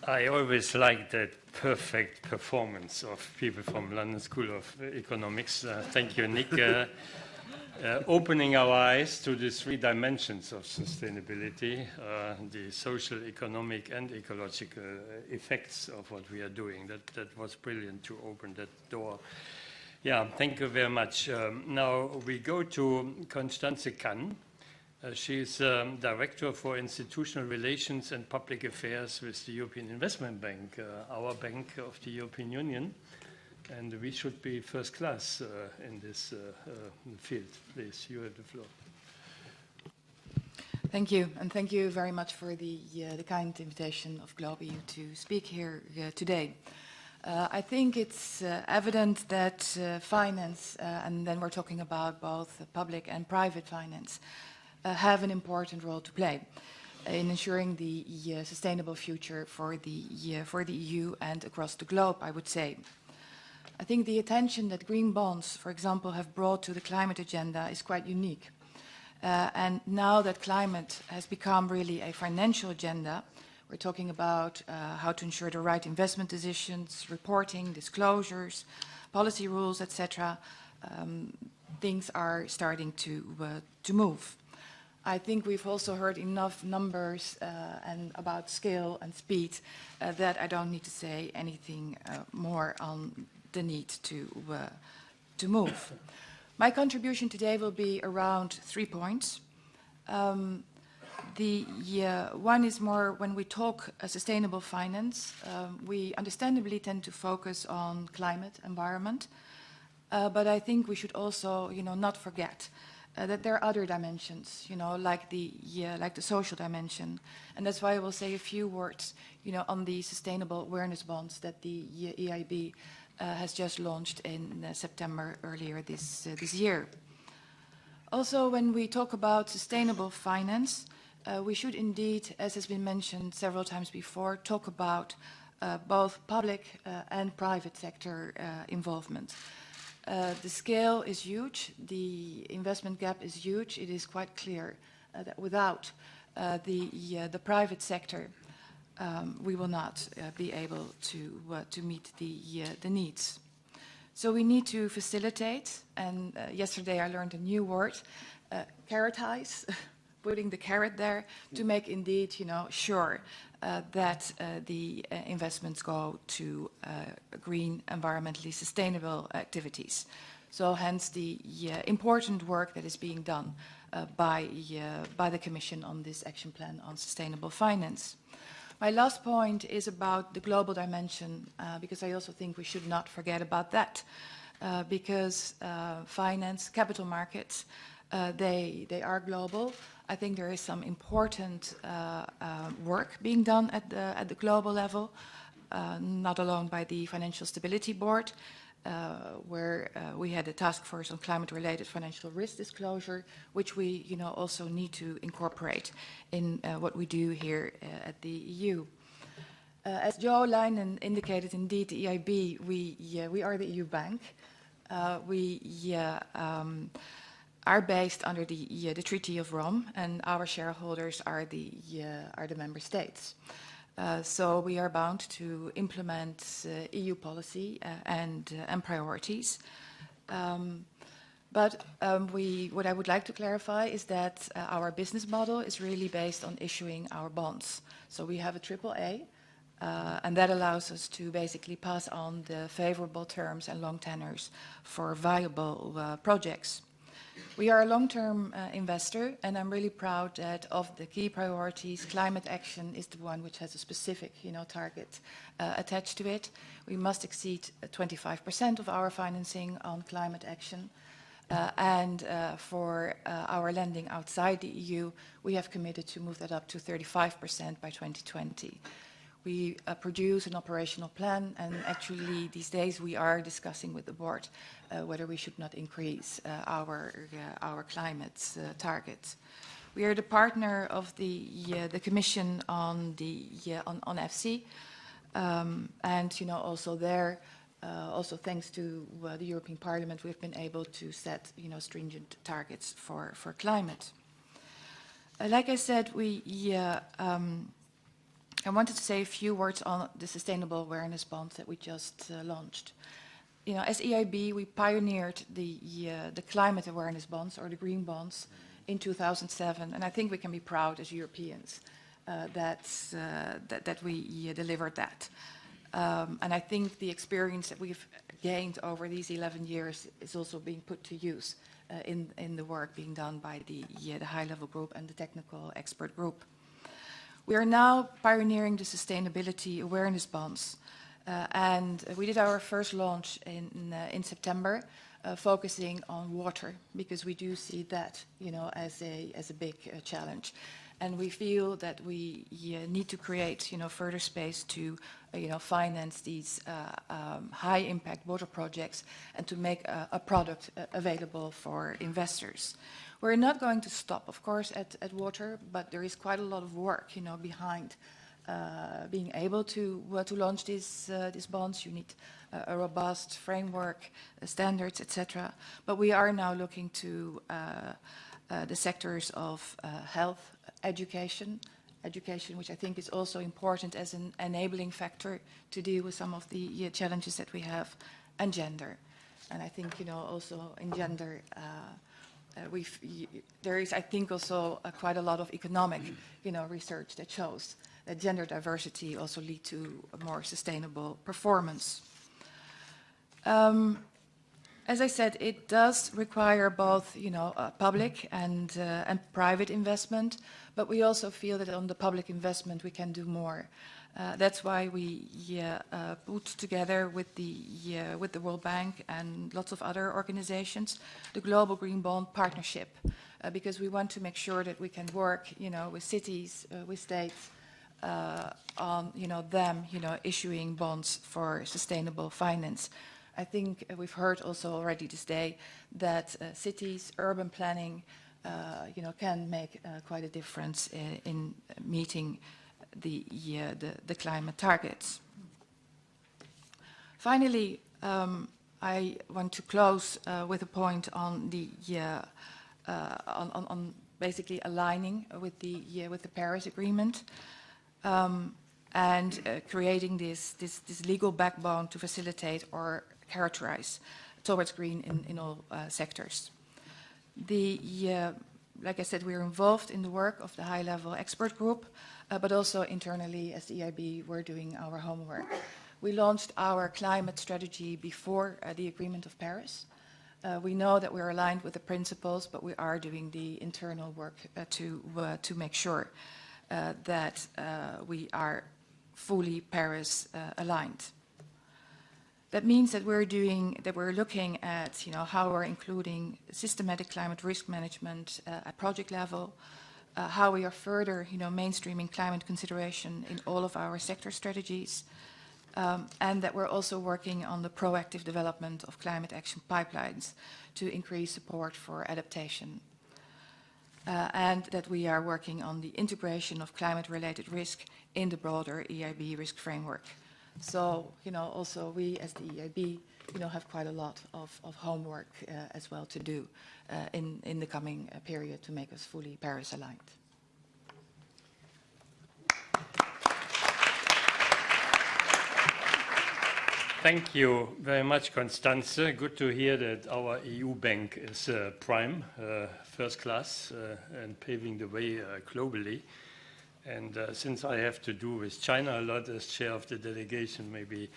I always like that perfect performance of people from London School of Economics. Thank you, Nick. Opening our eyes to the three dimensions of sustainability, the social, economic, and ecological effects of what we are doing. That was brilliant to open that door. Yeah, thank you very much. Now we go to Constanze Kann. She's Director for Institutional Relations and Public Affairs with the European Investment Bank, our bank of the European Union. And we should be first class in this field. Please, you have the floor. Thank you, and thank you very much for the kind invitation of GlobalEU to speak here today. I think it's evident that finance, and then we're talking about both public and private finance, have an important role to play in ensuring the sustainable future for the EU and across the globe, I would say. I think the attention that green bonds, for example, have brought to the climate agenda is quite unique. And now that climate has become really a financial agenda, we're talking about how to ensure the right investment decisions, reporting, disclosures, policy rules, etc. Things are starting to move. I think we've also heard enough numbers and about scale and speed that I don't need to say anything more on the need to move. My contribution today will be around 3 points. The one is more when we talk sustainable finance, we understandably tend to focus on climate, environment, but I think we should also, not forget that there are other dimensions, like the social dimension, and that's why I will say a few words, on the sustainable awareness bonds that the EIB has just launched in September earlier this year. Also, when we talk about sustainable finance, we should indeed, as has been mentioned several times before, talk about both public and private sector involvement. The scale is huge, the investment gap is huge. It is quite clear that without the private sector, we will not be able to meet the needs. So we need to facilitate, and yesterday I learned a new word, carrotize, putting the carrot there to make indeed, sure that the investments go to green, environmentally sustainable activities. So hence the important work that is being done by the Commission on this action plan on sustainable finance. My last point is about the global dimension, because I also think we should not forget about that, because finance, capital markets, they are global. I think there is some important work being done at the global level, not alone by the Financial Stability Board, where we had a task force on climate-related financial risk disclosure, which we also need to incorporate in what we do here at the EU. As Jo Leinen indicated, indeed, the EIB, we are the EU bank. We are based under the Treaty of Rome, and our shareholders are the member states. So we are bound to implement EU policy and priorities. But what I would like to clarify is that our business model is really based on issuing our bonds. So we have a AAA, and that allows us to basically pass on the favorable terms and long tenors for viable projects. We are a long-term investor, and I'm really proud that of the key priorities, climate action is the one which has a specific, target attached to it. We must exceed 25% of our financing on climate action, and for our lending outside the EU, we have committed to move that up to 35% by 2020. We produce an operational plan, and actually these days we are discussing with the board whether we should not increase our climate targets. We are the partner of the Commission on on FC, and also there, also thanks to the European Parliament, we've been able to set stringent targets for climate. Like I said, I wanted to say a few words on the sustainable awareness bonds that we just launched. As EIB, we pioneered the climate awareness bonds, or the green bonds, in 2007, and I think we can be proud as Europeans that we delivered that. And I think the experience that we've gained over these 11 years is also being put to use in the work being done by the high-level group and the technical expert group. We are now pioneering the sustainability awareness bonds, and we did our first launch in September, focusing on water, because we do see that as a big challenge. And we feel that we need to create further space to finance these high-impact water projects and to make a product available for investors. We're not going to stop, of course, at water, but there is quite a lot of work behind being able to launch these bonds. You need a robust framework, standards, etc. But we are now looking to the sectors of health, education, which I think is also important as an enabling factor to deal with some of the challenges that we have, and gender. And I think also in gender, there is, I think, also quite a lot of economic research that shows that gender diversity also lead to a more sustainable performance. As I said, it does require both, public and private investment, but we also feel that on the public investment we can do more. That's why we put together with the World Bank and lots of other organizations the Global Green Bond Partnership, because we want to make sure that we can work, with cities, with states, on them issuing bonds for sustainable finance. I think we've heard also already this day that cities, urban planning, can make quite a difference in meeting the climate targets. Finally, I want to close with a point on on basically aligning with the Paris Agreement. And creating this legal backbone to facilitate or characterize towards green in all sectors. Like I said, we're involved in the work of the high-level expert group, but also internally as the EIB, we're doing our homework. We launched our climate strategy before the Agreement of Paris. We know that we're aligned with the principles, but we are doing the internal work to make sure that we are fully Paris aligned. That means that we're looking at how we're including systematic climate risk management at project level, how we are further mainstreaming climate consideration in all of our sector strategies, and that we're also working on the proactive development of climate action pipelines to increase support for adaptation. And that we are working on the integration of climate-related risk in the broader EIB risk framework. So, also we as the EIB, have quite a lot of homework as well to do in the coming period to make us fully Paris aligned. Thank you very much, Constanze. Good to hear that our EU bank is prime, first class, and paving the way globally. And since I have to do with China a lot as chair of the delegation, maybe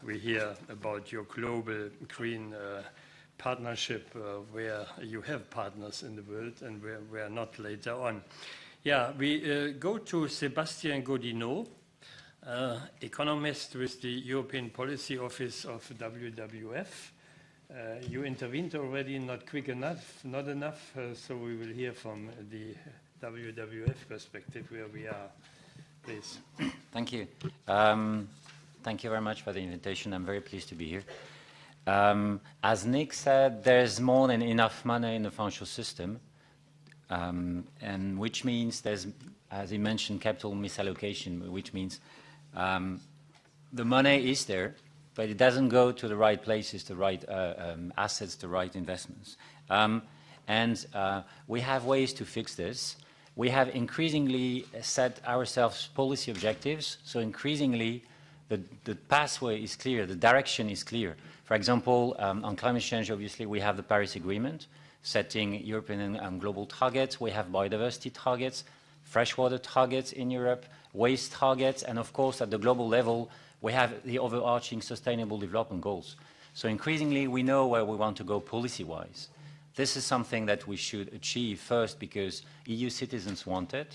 we hear about your global green partnership where you have partners in the world and where we are not later on. Yeah, we go to Sébastien Gaudinot, economist with the European Policy Office of WWF. You intervened already, not quick enough, not enough, so we will hear from the WWF perspective where we are. Please. Thank you. Thank you very much for the invitation. I'm very pleased to be here. As Nick said, there's more than enough money in the financial system. and which means there's, as he mentioned, capital misallocation, which means the money is there, but it doesn't go to the right places, the right assets, the right investments. We have ways to fix this. We have increasingly set ourselves policy objectives, so increasingly the pathway is clear, the direction is clear. For example, on climate change, obviously, we have the Paris Agreement, setting European and global targets. We have biodiversity targets, freshwater targets in Europe, waste targets, and of course, at the global level, we have the overarching Sustainable Development Goals. So increasingly, we know where we want to go policy-wise. This is something that we should achieve first because EU citizens want it.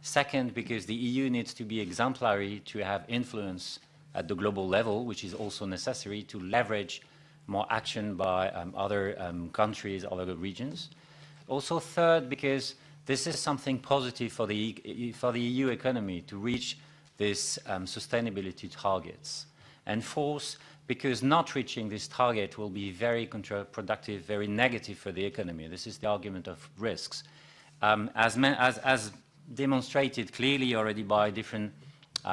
Second, because the EU needs to be exemplary to have influence at the global level, which is also necessary to leverage more action by other countries, other regions. Also third, because this is something positive for the EU economy to reach these sustainability targets. And fourth, because not reaching this target will be very counterproductive, very negative for the economy. This is the argument of risks. As demonstrated clearly already by different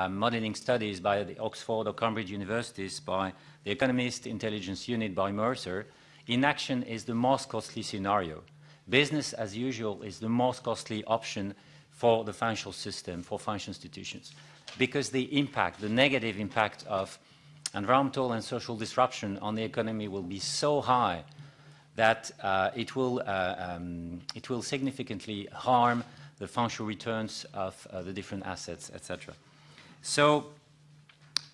modeling studies by the Oxford or Cambridge universities, by the Economist Intelligence Unit, by Mercer, inaction is the most costly scenario. Business as usual is the most costly option for the financial system, for financial institutions, because the impact, the negative impact of environmental and social disruption on the economy will be so high that it will significantly harm the financial returns of the different assets, etc. So,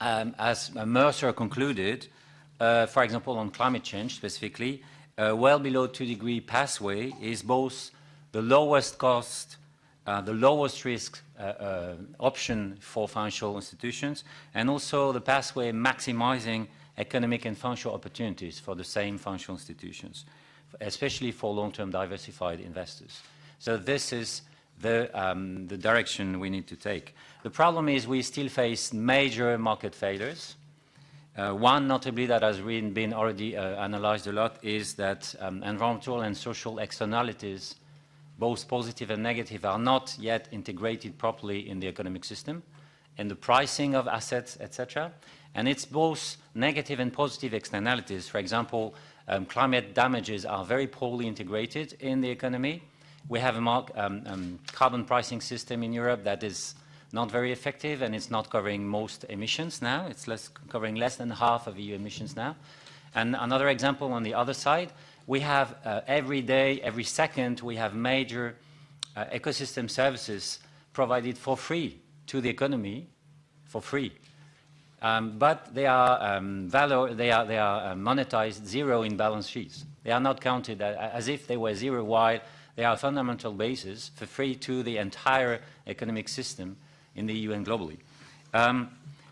as Mercer concluded, for example, on climate change specifically, well below 2-degree pathway is both the lowest cost, the lowest risk option for financial institutions, and also the pathway maximizing economic and financial opportunities for the same financial institutions, especially for long-term diversified investors. So this is the direction we need to take. The problem is we still face major market failures. One, notably, that has been already analyzed a lot is that environmental and social externalities, both positive and negative, are not yet integrated properly in the economic system, in the pricing of assets, etc. And it's both negative and positive externalities. For example, climate damages are very poorly integrated in the economy. We have a carbon pricing system in Europe that is not very effective, and it's not covering most emissions now. It's covering less than half of EU emissions now. And another example on the other side, we have every day, every second, we have major ecosystem services provided for free to the economy, for free. But they are monetized zero in balance sheets. They are not counted as if they were zero, while they are a fundamental basis for free to the entire economic system in the EU and globally.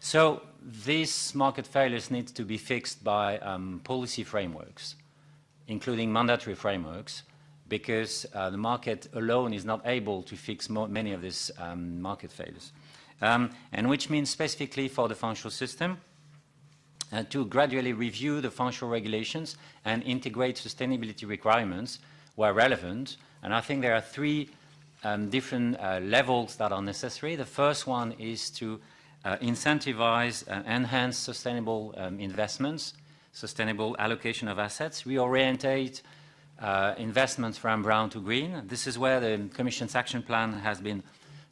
So these market failures need to be fixed by policy frameworks, including mandatory frameworks, because the market alone is not able to fix many of these market failures. And which means specifically for the financial system to gradually review the financial regulations and integrate sustainability requirements where relevant. And I think there are three different levels that are necessary. The first one is to incentivize and enhance sustainable investments, sustainable allocation of assets, reorientate investments from brown to green. This is where the Commission's action plan has been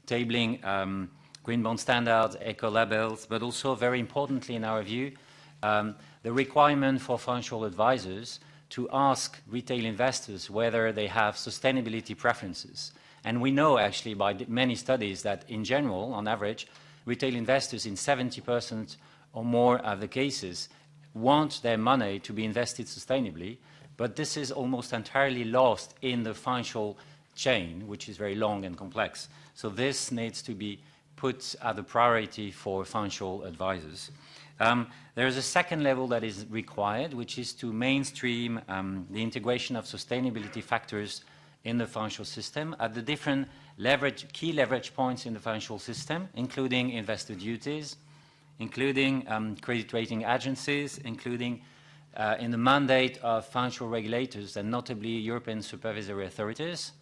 tabling green bond standards, eco-labels, but also very importantly in our view, the requirement for financial advisors to ask retail investors whether they have sustainability preferences. And we know actually by many studies that in general, on average, retail investors in 70% or more of the cases want their money to be invested sustainably, but this is almost entirely lost in the financial chain, which is very long and complex. So this needs to be put as a priority for financial advisors. There is a second level that is required, which is to mainstream the integration of sustainability factors in the financial system at the different key leverage points in the financial system, including investor duties, including credit rating agencies, including in the mandate of financial regulators and notably European supervisory authorities,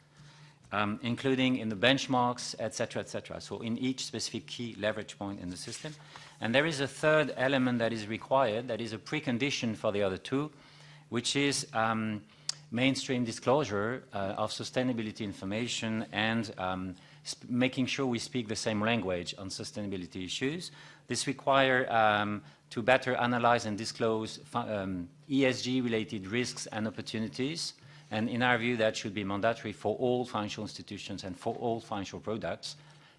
including in the benchmarks, et cetera, so in each specific key leverage point in the system. And there is a third element that is required, that is a precondition for the other two, which is mainstream disclosure of sustainability information and making sure we speak the same language on sustainability issues. This requires to better analyze and disclose ESG-related risks and opportunities. And in our view, that should be mandatory for all financial institutions and for all financial products,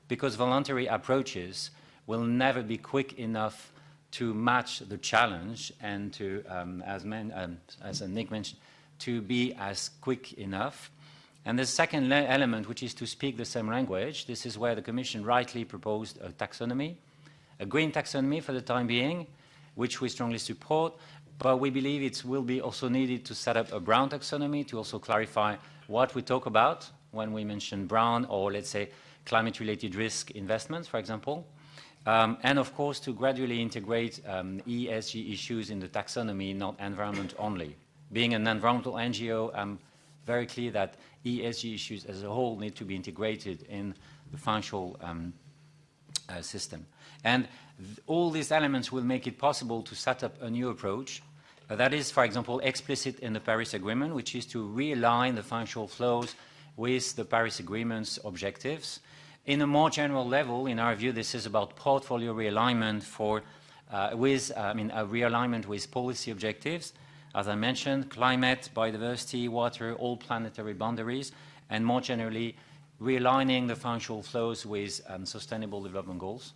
because voluntary approaches will never be quick enough to match the challenge and to, as Nick mentioned, to be as quick enough. And the second element, which is to speak the same language, this is where the Commission rightly proposed a taxonomy, a green taxonomy for the time being, which we strongly support, but we believe it will be also needed to set up a brown taxonomy to also clarify what we talk about when we mention brown or, let's say, climate-related risk investments, for example. And, of course, to gradually integrate ESG issues in the taxonomy, not environment only. Being an environmental NGO, I'm very clear that ESG issues as a whole need to be integrated in the financial system. And all these elements will make it possible to set up a new approach that is, for example, explicit in the Paris Agreement, which is to realign the financial flows with the Paris Agreement's objectives. In a more general level, in our view, this is about portfolio realignment a realignment with policy objectives. As I mentioned, climate, biodiversity, water, all planetary boundaries, and more generally, realigning the financial flows with sustainable development goals.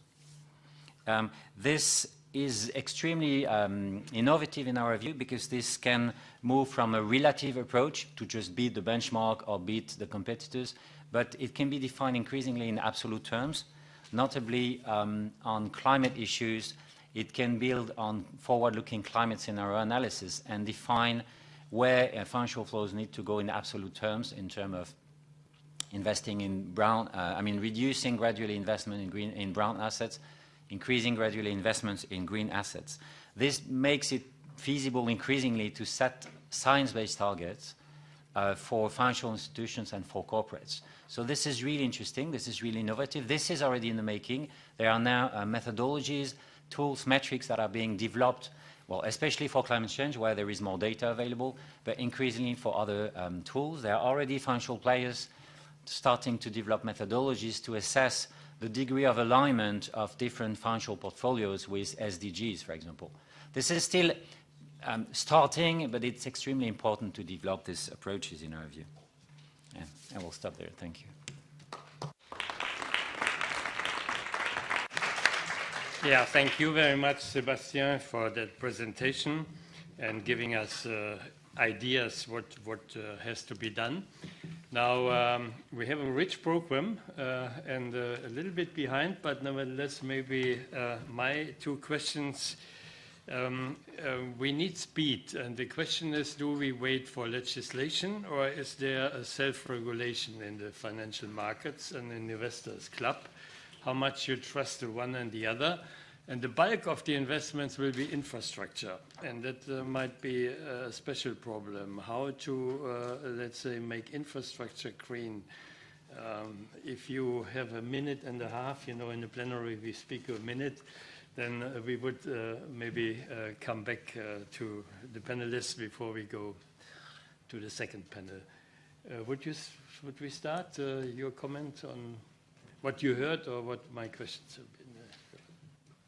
This is extremely innovative in our view, because this can move from a relative approach to just beat the benchmark or beat the competitors, but it can be defined increasingly in absolute terms, notably on climate issues. It can build on forward-looking climate scenario analysis and define where financial flows need to go in absolute terms in terms of investing in brown, reducing gradually investment in brown assets, increasing gradually investments in green assets. This makes it feasible increasingly to set science-based targets for financial institutions and for corporates. So this is really interesting. This is really innovative. This is already in the making. There are now methodologies, tools, metrics that are being developed, well, especially for climate change, where there is more data available, but increasingly for other tools. There are already financial players starting to develop methodologies to assess the degree of alignment of different financial portfolios with SDGs, for example. This is still starting, but it's extremely important to develop these approaches in our view. And I will stop there. Thank you. Yeah, thank you very much, Sébastien, for that presentation and giving us ideas what has to be done. Now, we have a rich program and a little bit behind, but nevertheless, maybe my two questions. We need speed, and the question is, do we wait for legislation, or is there a self-regulation in the financial markets and in the investors' club? How much you trust the one and the other? And the bulk of the investments will be infrastructure, and that might be a special problem. How to, let's say, make infrastructure green. If you have a minute and a half, in the plenary we speak a minute, then we would maybe come back to the panelists before we go to the second panel. Would we start your comment on what you heard or what my questions have been?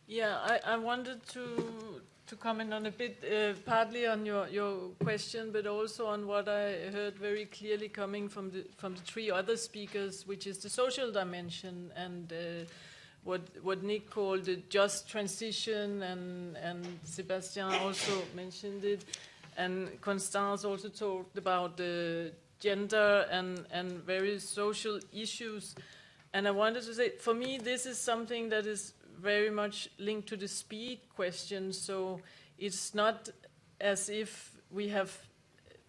Yeah, I wanted to comment on a bit, partly on your question, but also on what I heard very clearly coming from the three other speakers, which is the social dimension and what Nick called the just transition, and Sébastien also mentioned it, and Constance also talked about the gender and various social issues. And I wanted to say, for me, this is something that is very much linked to the speed question. So it's not as if we have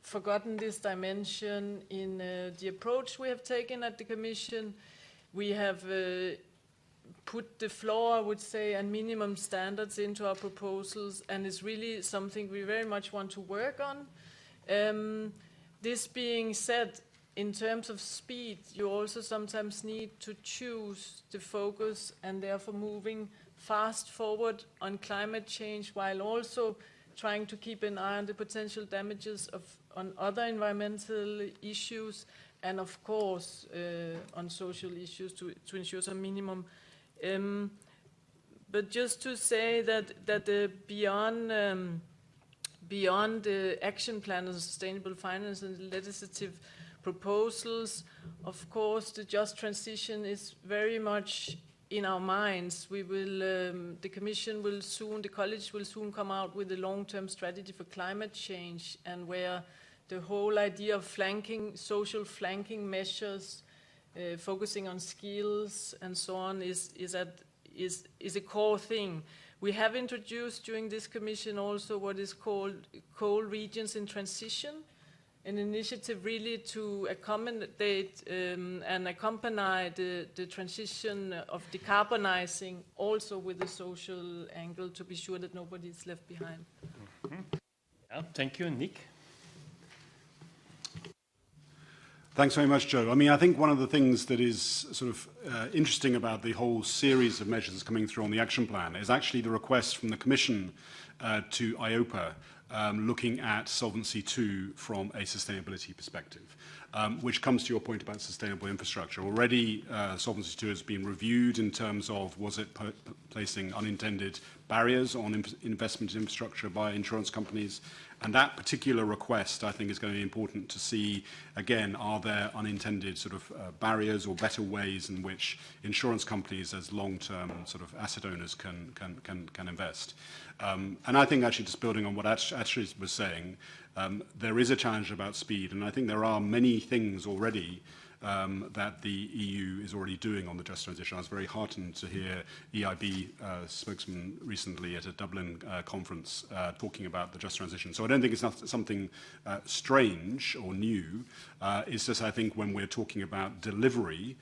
forgotten this dimension in the approach we have taken at the Commission. We have put the floor, I would say, and minimum standards into our proposals, and it's really something we very much want to work on. This being said, in terms of speed, you also sometimes need to choose the focus and therefore moving fast forward on climate change while also trying to keep an eye on the potential damages on other environmental issues and of course on social issues to ensure some minimum. But just to say that beyond the action plan on sustainable finance and legislative proposals, of course, the just transition is very much in our minds. We will, the Commission will soon, the College will soon come out with a long-term strategy for climate change, and where the whole idea of social flanking measures, focusing on skills and so on, is a core thing. We have introduced during this Commission also what is called Coal Regions in Transition, an initiative really to accommodate and accompany the transition of decarbonizing, also with a social angle to be sure that nobody is left behind. Mm-hmm. Yeah, thank you. Nick? Thanks very much, Joe. I mean, I think one of the things that is sort of interesting about the whole series of measures coming through on the action plan is actually the request from the Commission to IOPA looking at Solvency II from a sustainability perspective, which comes to your point about sustainable infrastructure. Already, Solvency II has been reviewed in terms of was it placing unintended barriers on investment in infrastructure by insurance companies. And that particular request, I think, is going to be important to see, again, are there unintended sort of barriers or better ways in which insurance companies as long-term sort of asset owners can invest. And I think actually just building on what Astrid was saying, there is a challenge about speed, and I think there are many things already that the EU is already doing on the just transition. I was very heartened to hear EIB spokesman recently at a Dublin conference talking about the just transition. So I don't think it's not something strange or new. It's just, I think, when we're talking about delivery,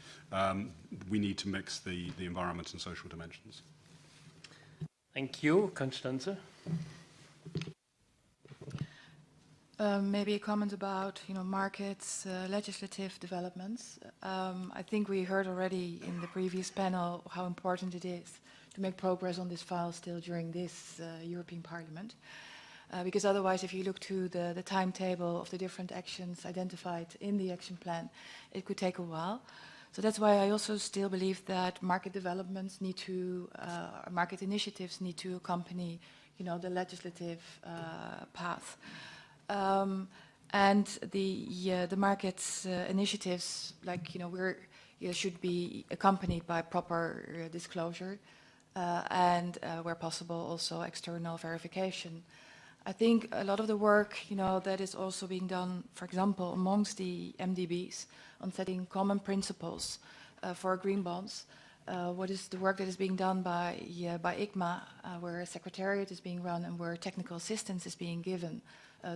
we need to mix the environment and social dimensions. Thank you. Constanze? Maybe a comment about markets, legislative developments. I think we heard already in the previous panel how important it is to make progress on this file still during this European Parliament. Because otherwise, if you look to the timetable of the different actions identified in the action plan, it could take a while. So that's why I also still believe that market developments need to, market initiatives need to accompany the legislative path. And the markets initiatives, like should be accompanied by proper disclosure and, where possible, also external verification. I think a lot of the work that is also being done, for example, amongst the MDBs on setting common principles for green bonds. What is the work that is being done by ICMA, where a secretariat is being run and where technical assistance is being given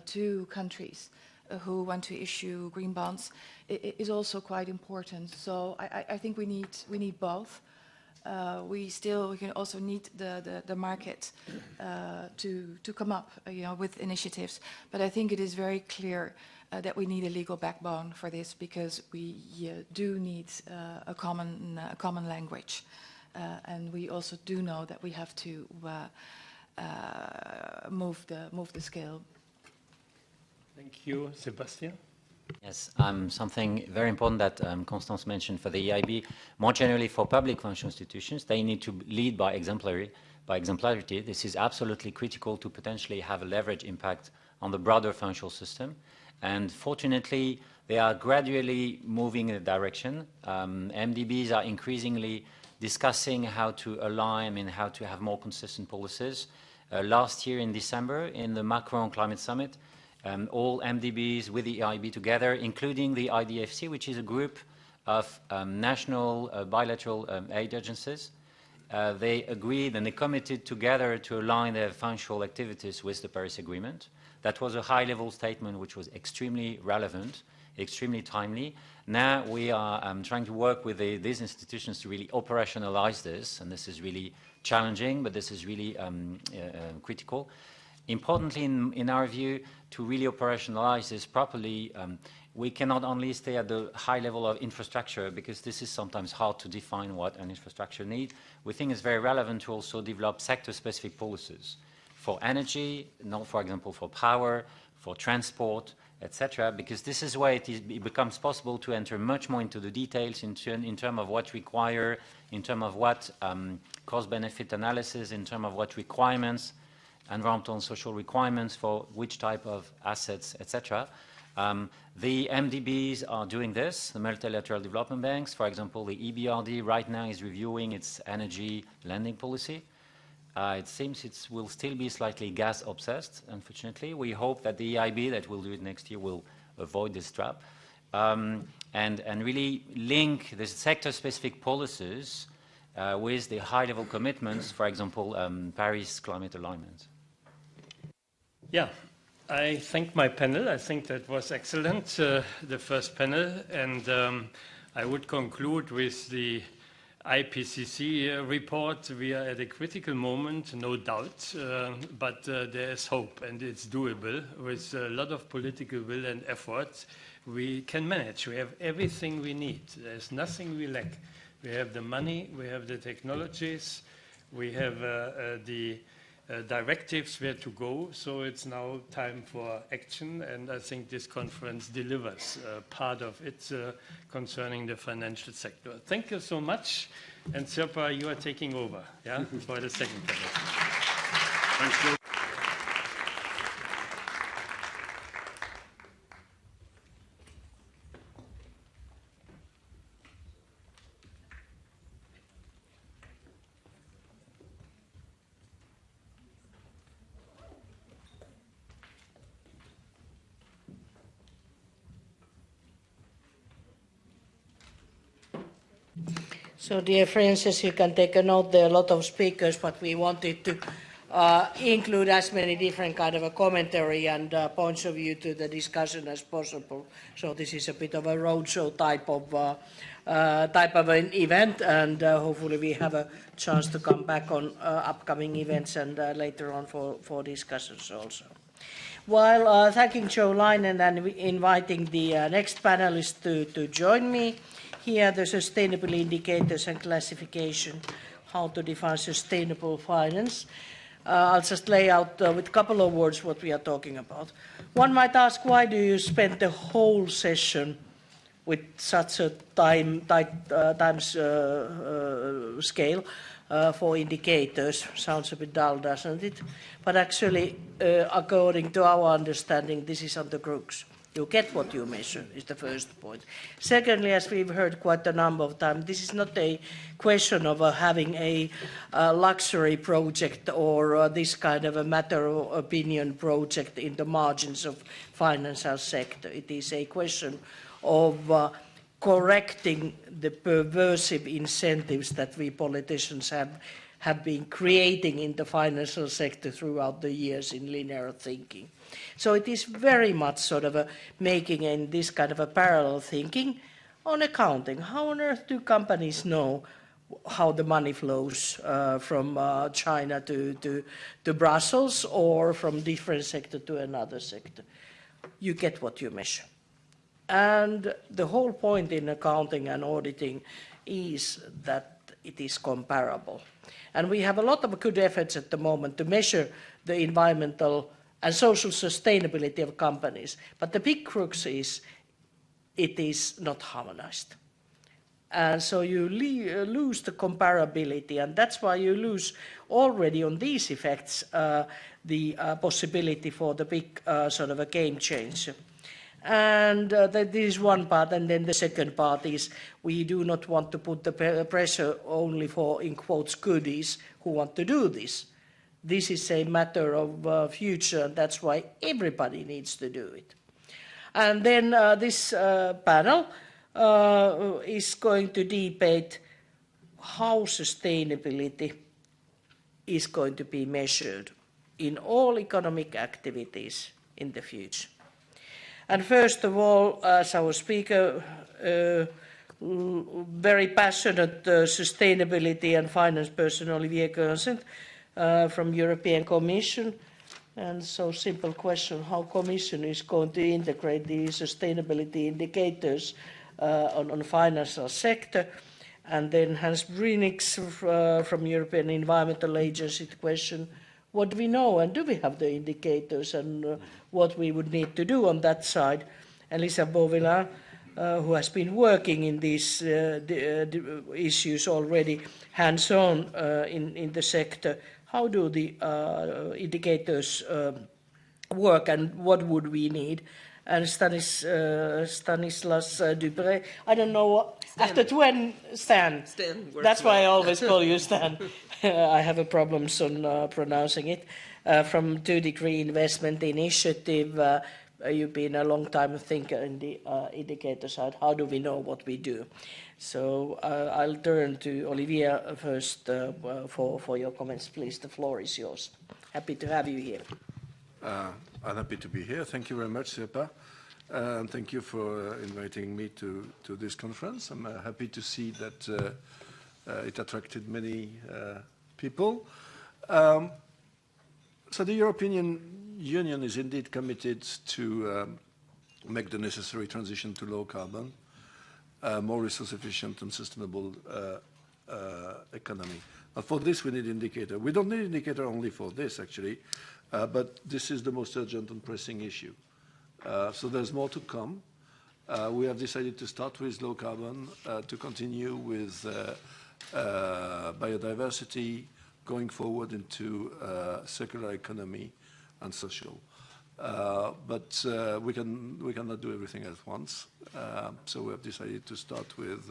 to countries who want to issue green bonds, is also quite important. So I think we need both. We can also need the market to come up with initiatives. But I think it is very clear that we need a legal backbone for this, because we do need a common language, and we also do know that we have to move the scale. Thank you, Sebastian. Yes, something very important that Constance mentioned for the EIB. More generally, for public financial institutions, they need to lead by exemplarity. This is absolutely critical to potentially have a leverage impact on the broader financial system. And fortunately, they are gradually moving in a direction. MDBs are increasingly discussing how to align and how to have more consistent policies. Last year in December, in the Macron Climate Summit, all MDBs with the EIB together, including the IDFC, which is a group of national bilateral aid agencies, they agreed and they committed together to align their financial activities with the Paris Agreement. That was a high-level statement which was extremely relevant, extremely timely. Now we are trying to work with these institutions to really operationalize this, and this is really challenging, but this is really critical. Importantly, in our view, to really operationalize this properly, we cannot only stay at the high level of infrastructure, because this is sometimes hard to define what an infrastructure needs. We think it's very relevant to also develop sector-specific policies for energy, not, for example, for power, for transport, etc., because this is where it becomes possible to enter much more into the details in terms of what require, in terms of what cost-benefit analysis, in terms of what requirements, environmental and social requirements for which type of assets, etc. The MDBs are doing this, the multilateral development banks. For example, the EBRD right now is reviewing its energy lending policy. It seems it will still be slightly gas-obsessed, unfortunately. We hope that the EIB, that will do it next year, will avoid this trap and really link the sector-specific policies with the high-level commitments, for example, Paris climate alignment. Yeah, I thank my panel. I think that was excellent, the first panel. And I would conclude with the IPCC report. We are at a critical moment, no doubt, but there is hope, and it's doable. With a lot of political will and effort, we can manage. We have everything we need. There's nothing we lack. We have the money, we have the technologies, we have the directives where to go, so it's now time for action, and I think this conference delivers part of it concerning the financial sector. Thank you so much, and Sirpa, you are taking over, yeah, for the second panel. Thanks, Joe. So, dear friends, as you can take a note, there are a lot of speakers, but we wanted to include as many different kind of a commentary and points of view to the discussion as possible. So this is a bit of a roadshow type of an event, and hopefully we have a chance to come back on upcoming events and later on for discussions also. While thanking Joe Leinen and inviting the next panelists to join me, here the sustainable indicators and classification, how to define sustainable finance. I'll just lay out with a couple of words what we are talking about. One might ask, why do you spend the whole session with such a time scale for indicators? Sounds a bit dull, doesn't it? But actually, according to our understanding, this is on the crux. You get what you measure, is the first point. Secondly, as we've heard quite a number of times, this is not a question of having a luxury project or this kind of a matter of opinion project in the margins of financial sector. It is a question of correcting the perversive incentives that we politicians have been creating in the financial sector throughout the years in linear thinking. So it is very much sort of making in this kind of a parallel thinking on accounting. How on earth do companies know how the money flows from China to Brussels or from different sector to another sector? You get what you measure. And the whole point in accounting and auditing is that it is comparable. And we have a lot of good efforts at the moment to measure the environmental and social sustainability of companies. But the big crux is it is not harmonized. And so you lose the comparability, and that's why you lose already on these effects the possibility for the big sort of a game changer. And that is one part, and then the second part is we do not want to put the pressure only for, in quotes, goodies who want to do this. This is a matter of future, and that's why everybody needs to do it. And then this panel is going to debate how sustainability is going to be measured in all economic activities in the future. And first of all, as our speaker, very passionate sustainability and finance person Olivier Coensent from European Commission, And so simple question, how Commission is going to integrate the sustainability indicators on the financial sector. And then Hans Brünix from European Environmental Agency, the question, what do we know and do we have the indicators and what we would need to do on that side. And Lisa Beauvillain, who has been working in these issues already hands-on in the sector, how do the indicators work and what would we need? And Stanislas Dupré, I don't know, after Stan. That's why I always call you Stan. I have a problems on pronouncing it. From 2 Degree Investment Initiative, you've been a long time thinker in the indicator side. How do we know what we do? So I'll turn to Olivier first for your comments, please. The floor is yours. Happy to have you here. I'm happy to be here. Thank you very much, Sirpa. And thank you for inviting me to this conference. I'm happy to see that it attracted many people. So the European Union is indeed committed to make the necessary transition to low carbon, more resource efficient and sustainable economy. And for this we need indicator. We don't need indicator only for this actually, but this is the most urgent and pressing issue. So there's more to come. We have decided to start with low carbon, to continue with biodiversity, going forward into circular economy and social. But we cannot do everything at once. So we have decided to start with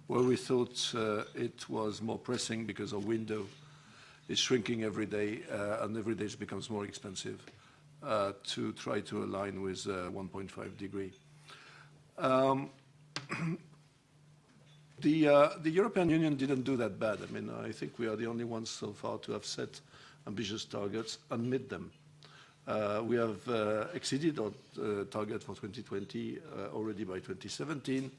where we thought it was more pressing because our window is shrinking every day and every day it becomes more expensive to try to align with 1.5 degree. The European Union didn't do that bad. I mean, I think we are the only ones so far to have set ambitious targets and met them. We have exceeded our target for 2020 already by 2017.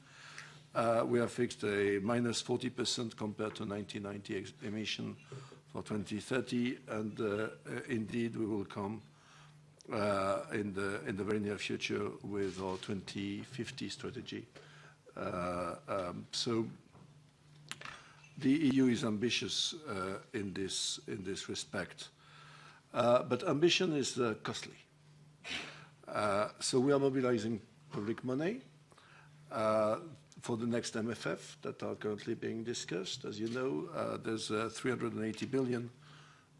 We have fixed a minus 40% compared to 1990 emission for 2030, and indeed we will come in the very near future with our 2050 strategy. So the EU is ambitious in this respect, but ambition is costly. So we are mobilizing public money for the next MFF that are currently being discussed. As you know, there's 380 billion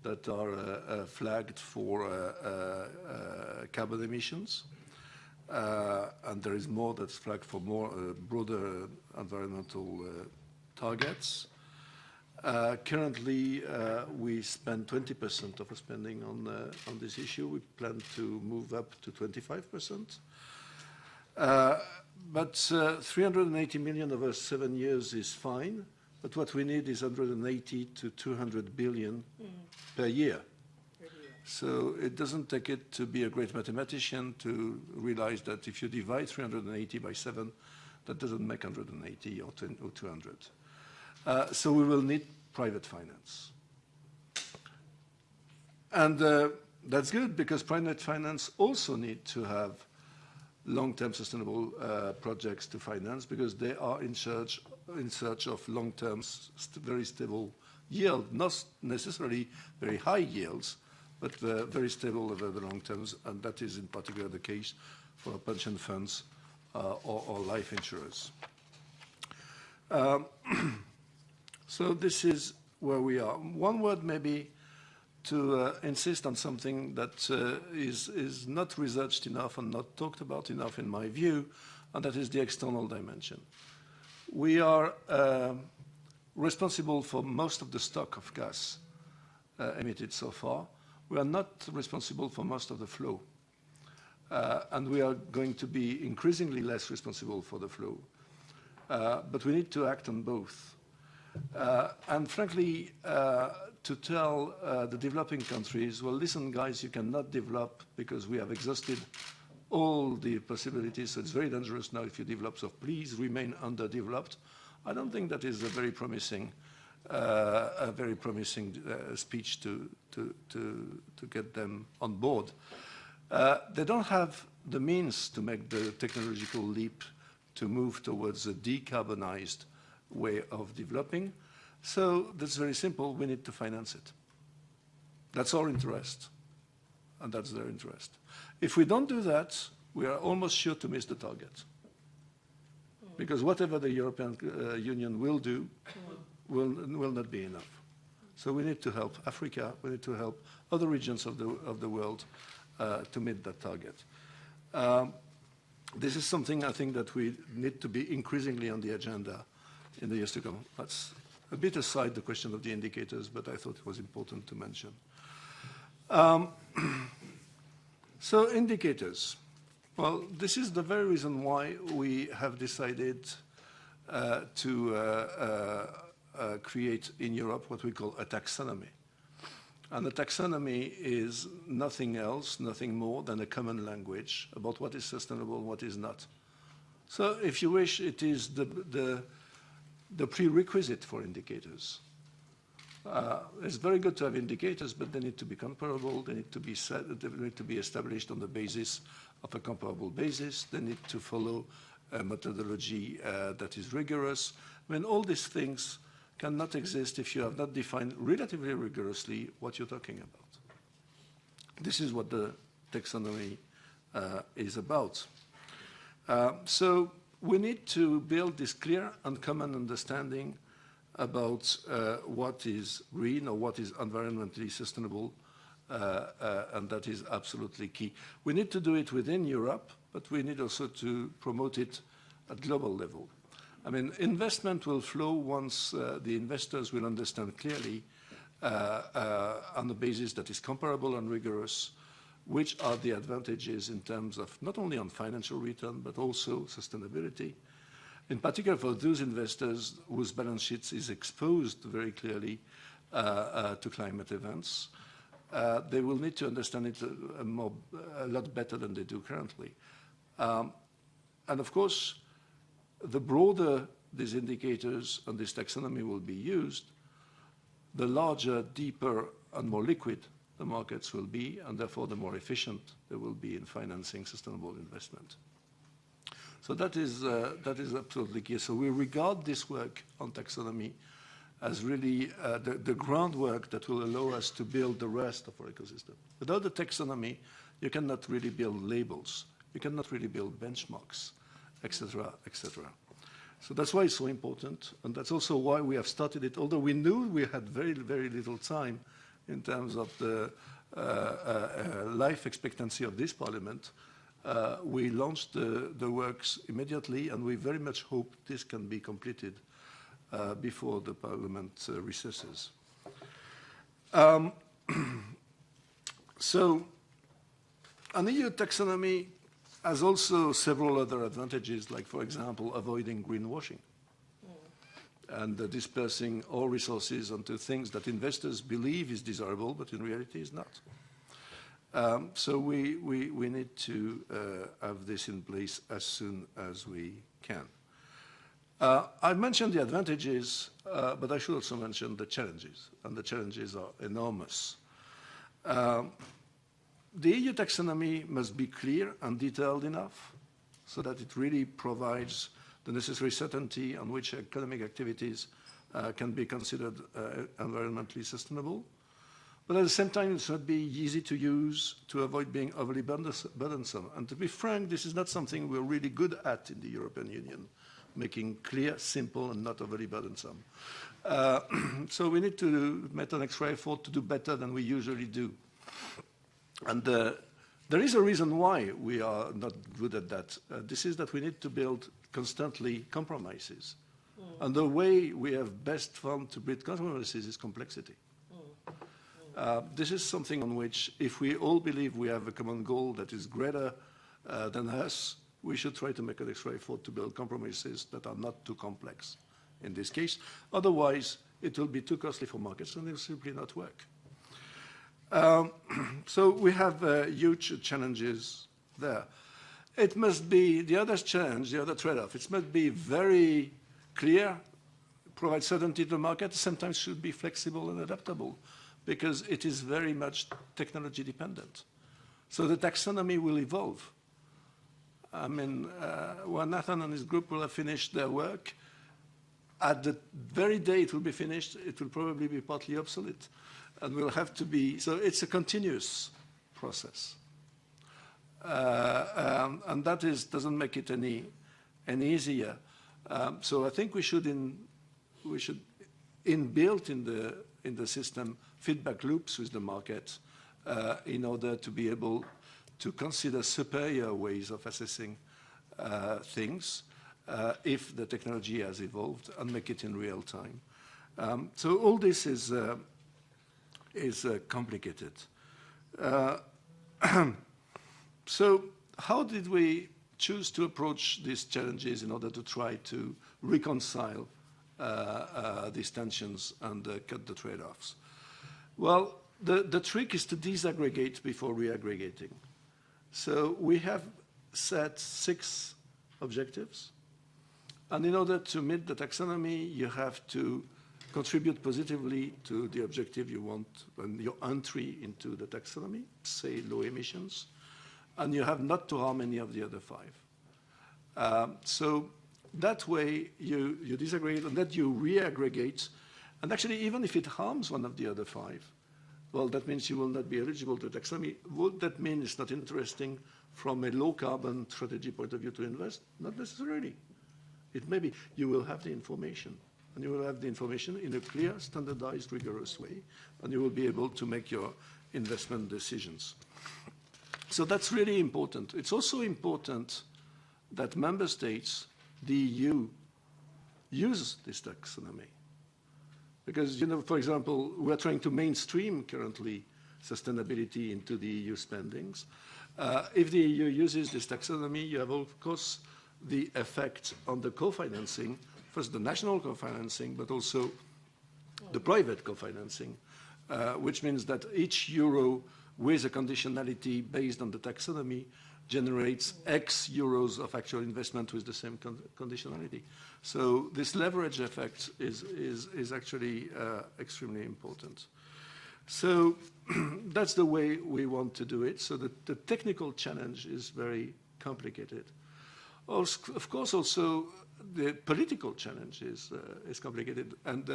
that are flagged for carbon emissions. And there is more that's flagged for more broader environmental targets. Currently, we spend 20% of our spending on this issue. We plan to move up to 25%. But 380 million over 7 years is fine. But what we need is 180 to 200 billion per year. So it doesn't take it to be a great mathematician to realize that if you divide 380 by 7, that doesn't make 180 or 200. So we will need private finance. And that's good because private finance also need to have long-term sustainable projects to finance because they are in search of long-term, very stable yield, not necessarily very high yields, but very stable over the long terms, and that is in particular the case for pension funds or life insurers. So this is where we are. One word maybe to insist on something that is not researched enough and not talked about enough in my view, and that is the external dimension. We are responsible for most of the stock of gas emitted so far. We are not responsible for most of the flow. And we are going to be increasingly less responsible for the flow. But we need to act on both. And frankly, to tell the developing countries, well, listen, guys, you cannot develop because we have exhausted all the possibilities, so it's very dangerous now if you develop, so please remain underdeveloped. I don't think that is a very promising a very promising speech to get them on board. They don't have the means to make the technological leap to move towards a decarbonized way of developing. So that's very simple. We need to finance it. That's our interest, and that's their interest. If we don't do that, we are almost sure to miss the target. Because whatever the European Union will do will not be enough. So we need to help Africa, we need to help other regions of the world to meet that target. This is something I think that we need to be increasingly on the agenda in the years to come. That's a bit aside the question of the indicators, but I thought it was important to mention. So indicators. Well, this is the very reason why we have decided to create in Europe what we call a taxonomy. And the taxonomy is nothing else, nothing more than a common language about what is sustainable and what is not. So if you wish, it is the prerequisite for indicators. It's very good to have indicators, but they need to be comparable. They need to be established on the basis of a comparable basis. They need to follow a methodology that is rigorous. I mean, all these things cannot exist if you have not defined relatively rigorously what you're talking about. This is what the taxonomy is about. So we need to build this clear and common understanding about what is green or what is environmentally sustainable, and that is absolutely key. We need to do it within Europe, but we need also to promote it at global level. I mean, investment will flow once the investors will understand clearly on the basis that is comparable and rigorous, which are the advantages in terms of not only on financial return, but also sustainability. In particular for those investors whose balance sheets is exposed very clearly to climate events, they will need to understand it a lot better than they do currently. And of course, the broader these indicators and this taxonomy will be used, the larger, deeper, and more liquid the markets will be, and therefore the more efficient they will be in financing sustainable investment. So that is absolutely key. So we regard this work on taxonomy as really the groundwork that will allow us to build the rest of our ecosystem. Without the taxonomy, you cannot really build labels. You cannot really build benchmarks, etc., etc. So that's why it's so important, and that's also why we have started it, although we knew we had very, very little time in terms of the life expectancy of this parliament. We launched the works immediately, and we very much hope this can be completed before the parliament recesses. So an EU taxonomy has also several other advantages, like, for example, avoiding greenwashing and dispersing all resources onto things that investors believe is desirable, but in reality is not. So we need to have this in place as soon as we can. I've mentioned the advantages, but I should also mention the challenges, and the challenges are enormous. The EU taxonomy must be clear and detailed enough so that it really provides the necessary certainty on which economic activities can be considered environmentally sustainable. But at the same time, it should be easy to use to avoid being overly burdensome. And to be frank, this is not something we're really good at in the European Union, making clear, simple, and not overly burdensome. So we need to make an extra effort to do better than we usually do. And there is a reason why we are not good at that. This is that we need to build constantly compromises. And the way we have best found to build compromises is complexity. This is something on which, if we all believe we have a common goal that is greater than us, we should try to make an extra effort to build compromises that are not too complex in this case. Otherwise, it will be too costly for markets and it will simply not work. So we have huge challenges there. It must be, the other challenge, the other trade-off, it must be very clear, provide certainty to the market, sometimes should be flexible and adaptable, because it is very much technology dependent. So the taxonomy will evolve. I mean, when Nathan and his group will have finished their work, at the very day it will be finished, it will probably be partly obsolete. And will have to be, so it's a continuous process. And that doesn't make it any easier. So I think we should inbuilt in the system feedback loops with the market in order to be able to consider superior ways of assessing things if the technology has evolved and make it in real time. So all this is complicated. So how did we choose to approach these challenges in order to try to reconcile these tensions and cut the trade-offs? Well, the trick is to disaggregate before reaggregating. So we have set 6 objectives. And in order to meet the taxonomy, you have to contribute positively to the objective you want and your entry into the taxonomy, say low emissions, and you have not to harm any of the other 5. So that way you disaggregate and then you reaggregate. And actually, even if it harms one of the other 5, well, that means you will not be eligible to taxonomy. Would that mean it's not interesting from a low carbon strategy point of view to invest? Not necessarily. It may be you will have the information, and you will have the information in a clear, standardized, rigorous way, and you will be able to make your investment decisions. So that's really important. It's also important that member states, the EU, use this taxonomy. Because, you know, for example, we're trying to mainstream currently sustainability into the EU spendings. If the EU uses this taxonomy, you have, of course, the effect on the co-financing, first the national co-financing, but also the private co-financing, which means that each euro with a conditionality based on the taxonomy generates X euros of actual investment with the same conditionality. So this leverage effect is actually extremely important. So that's the way we want to do it. So the technical challenge is very complicated. Of course, also the political challenge is complicated, and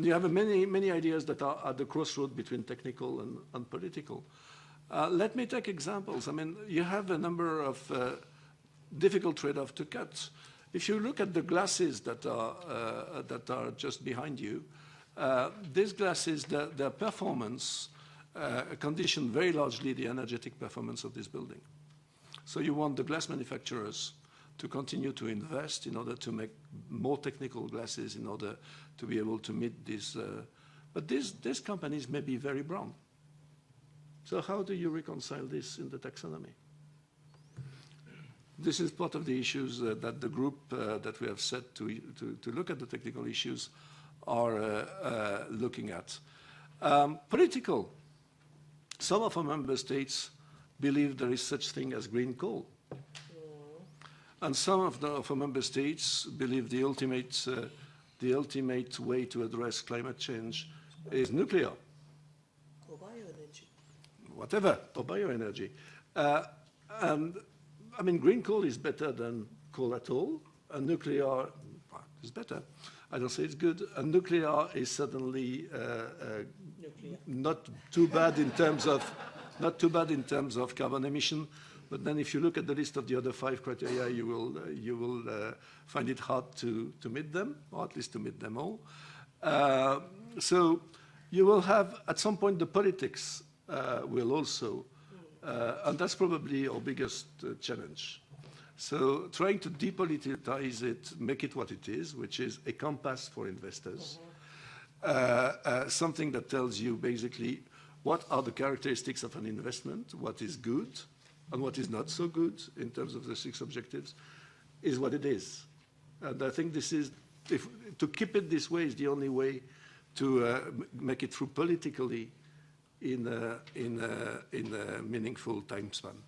you have many ideas that are at the crossroad between technical and political. Let me take examples. I mean, you have a number of difficult trade-offs to cut. If you look at the glasses that are just behind you, these glasses, their performance condition very largely the energetic performance of this building. So you want the glass manufacturers to continue to invest in order to make more technical glasses in order to be able to meet this. But these companies may be very brown. So how do you reconcile this in the taxonomy? This is part of the issues that the group that we have set to look at the technical issues are looking at. Political. Some of our member states believe there is such thing as green coal. And some of our member states believe the ultimate way to address climate change is nuclear. Or bioenergy. Whatever, or bioenergy. And I mean, green coal is better than coal at all, and nuclear is better. I don't say it's good. And nuclear is certainly not too bad in terms of carbon emission. But then, if you look at the list of the other 5 criteria, you will find it hard to meet them, or at least to meet them all. So you will have at some point the politics will also, and that's probably our biggest challenge. So trying to depoliticize it, make it what it is, which is a compass for investors, something that tells you basically what are the characteristics of an investment, what is good, and what is not so good in terms of the 6 objectives, is what it is. And I think this is, to keep it this way is the only way to make it through politically in a meaningful time span.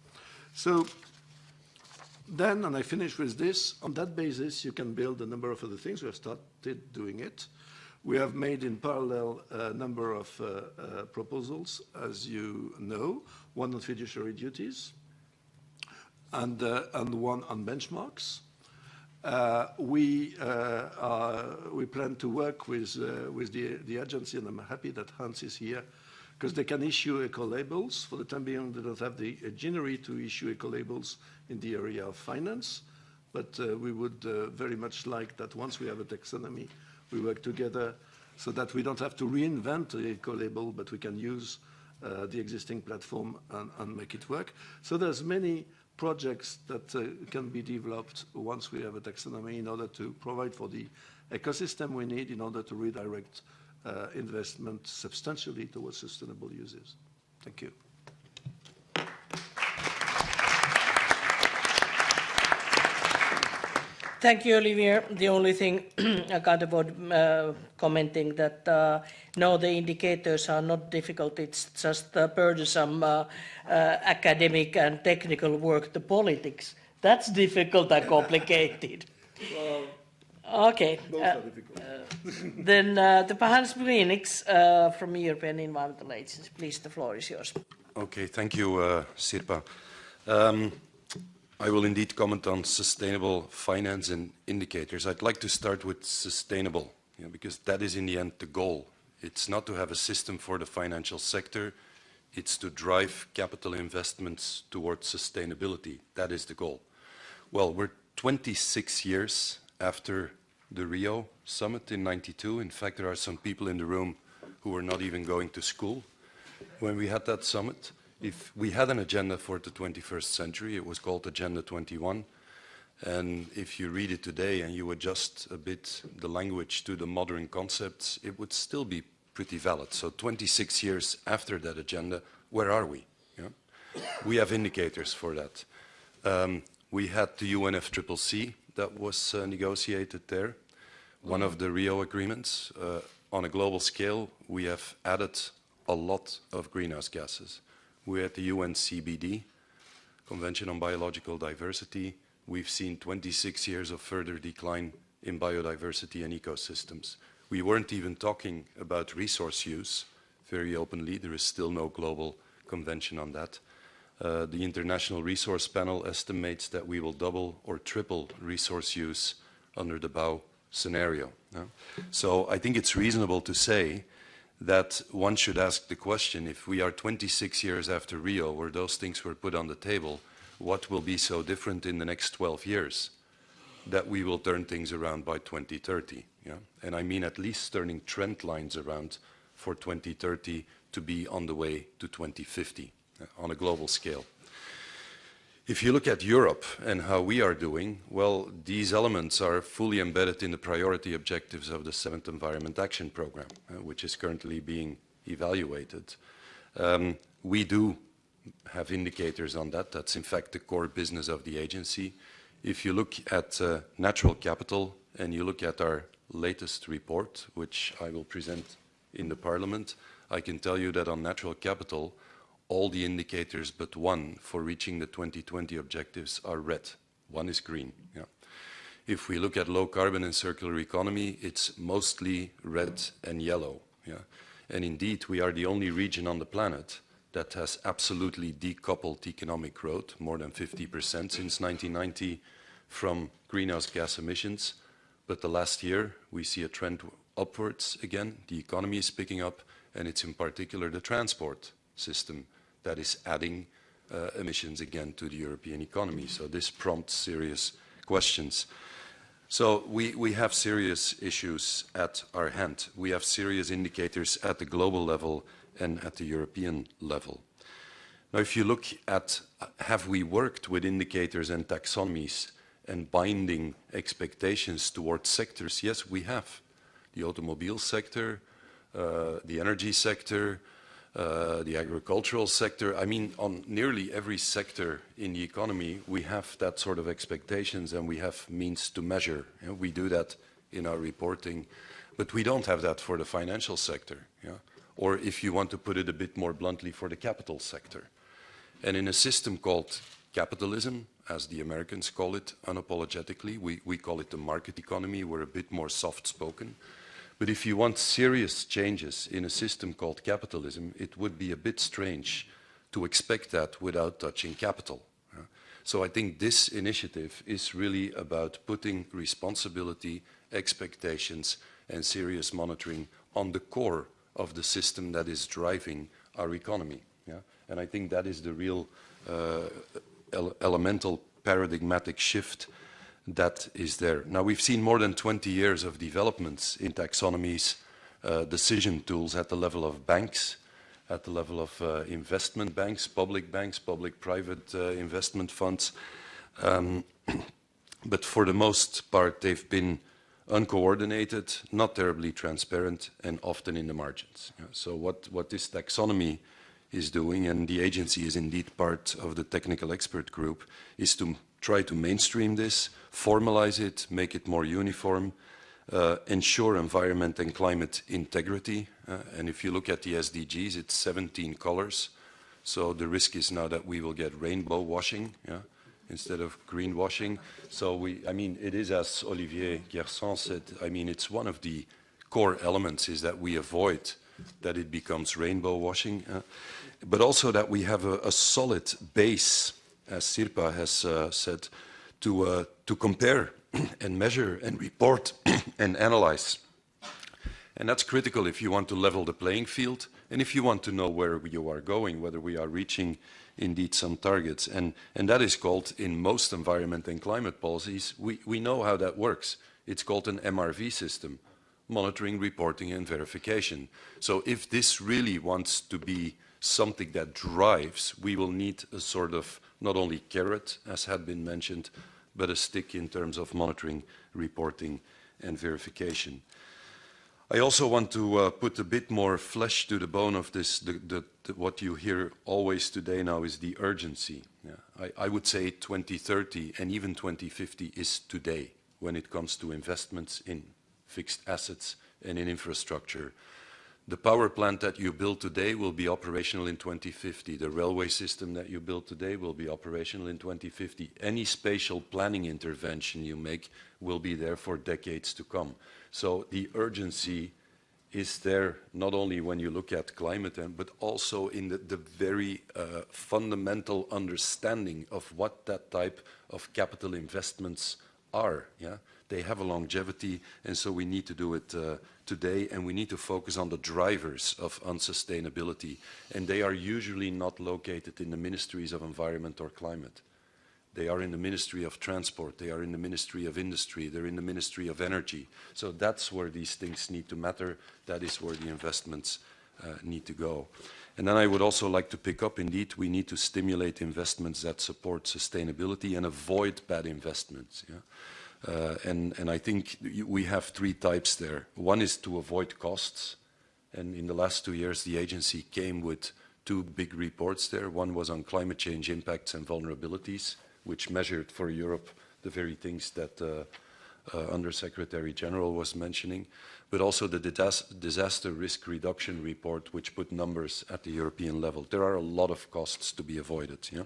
So Then, and I finish with this, on that basis, you can build a number of other things. We have started doing it. We have made in parallel a number of proposals, as you know, one on fiduciary duties and one on benchmarks. We plan to work with the agency, and I'm happy that Hans is here, because they can issue eco-labels. For the time being, they don't have the engineering to issue eco-labels in the area of finance, but we would very much like that once we have a taxonomy, we work together so that we don't have to reinvent the eco-label, but we can use the existing platform and make it work. So there's many projects that can be developed once we have a taxonomy in order to provide for the ecosystem we need in order to redirect investment substantially towards sustainable uses. Thank you. Thank you, Olivier. The only thing I can't avoid commenting that no, the indicators are not difficult. It's just burdensome academic and technical work. The politics, that's difficult and complicated. Well, okay. Both are difficult. Then the Hans Breenix from European Environmental Agency. Please, the floor is yours. Okay, thank you, Sirpa. I will indeed comment on sustainable finance and indicators. I'd like to start with sustainable, because that is in the end the goal. It's not to have a system for the financial sector, it's to drive capital investments towards sustainability. That is the goal. Well, we're 26 years after the Rio summit in '92. In fact, there are some people in the room who were not even going to school when we had that summit. If we had an agenda for the 21st century, it was called Agenda 21. And if you read it today and you adjust a bit the language to the modern concepts, it would still be pretty valid. So 26 years after that agenda, where are we? Yeah? We have indicators for that. We had the UNFCCC that was negotiated there, one of the Rio agreements. On a global scale, we have added a lot of greenhouse gases. We're at the UNCBD, Convention on Biological Diversity. We've seen 26 years of further decline in biodiversity and ecosystems. We weren't even talking about resource use very openly. There is still no global convention on that. The International Resource Panel estimates that we will double or triple resource use under the BAU scenario. So I think it's reasonable to say that one should ask the question, if we are 26 years after Rio, where those things were put on the table, what will be so different in the next 12 years that we will turn things around by 2030? Yeah? And I mean at least turning trend lines around for 2030 to be on the way to 2050 on a global scale. If you look at Europe and how we are doing, well, these elements are fully embedded in the priority objectives of the 7th Environment Action Programme, which is currently being evaluated. We do have indicators on that. That's in fact the core business of the agency. If you look at natural capital and you look at our latest report, which I will present in the Parliament, I can tell you that on natural capital, all the indicators but one for reaching the 2020 objectives are red. One is green. Yeah. If we look at low carbon and circular economy, it's mostly red and yellow. Yeah. And indeed, we are the only region on the planet that has absolutely decoupled economic growth, more than 50% since 1990, from greenhouse gas emissions. But the last year, we see a trend upwards again. The economy is picking up, and it's in particular the transport system that is adding emissions again to the European economy. So this prompts serious questions. So we have serious issues at our hand. We have serious indicators at the global level and at the European level. Now, if you look at have we worked with indicators and taxonomies and binding expectations towards sectors, yes, we have. The automobile sector, the energy sector, the agricultural sector. I mean, on nearly every sector in the economy, we have that sort of expectations and we have means to measure. You know, we do that in our reporting, but we don't have that for the financial sector. Yeah? Or if you want to put it a bit more bluntly, for the capital sector. And in a system called capitalism, as the Americans call it, unapologetically. We call it the market economy. We're a bit more soft-spoken. But if you want serious changes in a system called capitalism, it would be a bit strange to expect that without touching capital. So I think this initiative is really about putting responsibility, expectations, and serious monitoring on the core of the system that is driving our economy. Yeah? And I think that is the real elemental paradigmatic shift that is there. Now, we've seen more than 20 years of developments in taxonomies, decision tools at the level of banks, at the level of investment banks, public-private investment funds. But for the most part, they've been uncoordinated, not terribly transparent, and often in the margins. Yeah, so what this taxonomy is doing, and the agency is indeed part of the technical expert group, is to try to mainstream this, formalize it, make it more uniform, ensure environment and climate integrity. And if you look at the SDGs, it's 17 colors. So the risk is now that we will get rainbow washing, yeah, instead of greenwashing. So it is, as Olivier Gerson said, it's one of the core elements is that we avoid that it becomes rainbow washing, but also that we have a solid base, as Sirpa has said, to compare and measure and report and analyze. And that's critical if you want to level the playing field and if you want to know where you are going, whether we are reaching indeed some targets. And that is called, in most environment and climate policies, we know how that works. It's called an MRV system, monitoring, reporting, and verification. So if this really wants to be something that drives, we will need a sort of not only carrot, as had been mentioned, but a stick in terms of monitoring, reporting, and verification. I also want to put a bit more flesh to the bone of this. What you hear always today now is the urgency. Yeah. I would say 2030 and even 2050 is today when it comes to investments in fixed assets and in infrastructure. The power plant that you build today will be operational in 2050. The railway system that you build today will be operational in 2050. Any spatial planning intervention you make will be there for decades to come. So the urgency is there not only when you look at climate, but also in the very fundamental understanding of what that type of capital investments are. Yeah? They have a longevity, and so we need to do it today, and we need to focus on the drivers of unsustainability. And they are usually not located in the ministries of environment or climate. They are in the Ministry of Transport, they are in the Ministry of Industry, they're in the Ministry of Energy. So that's where these things need to matter. That is where the investments need to go. And then I would also like to pick up, indeed, we need to stimulate investments that support sustainability and avoid bad investments. Yeah? And I think we have three types there. One is to avoid costs. And in the last 2 years, the agency came with 2 big reports there. One was on climate change impacts and vulnerabilities, which measured for Europe the very things that Under-Secretary General was mentioning, but also the disaster risk reduction report, which put numbers at the European level. There are a lot of costs to be avoided. Yeah?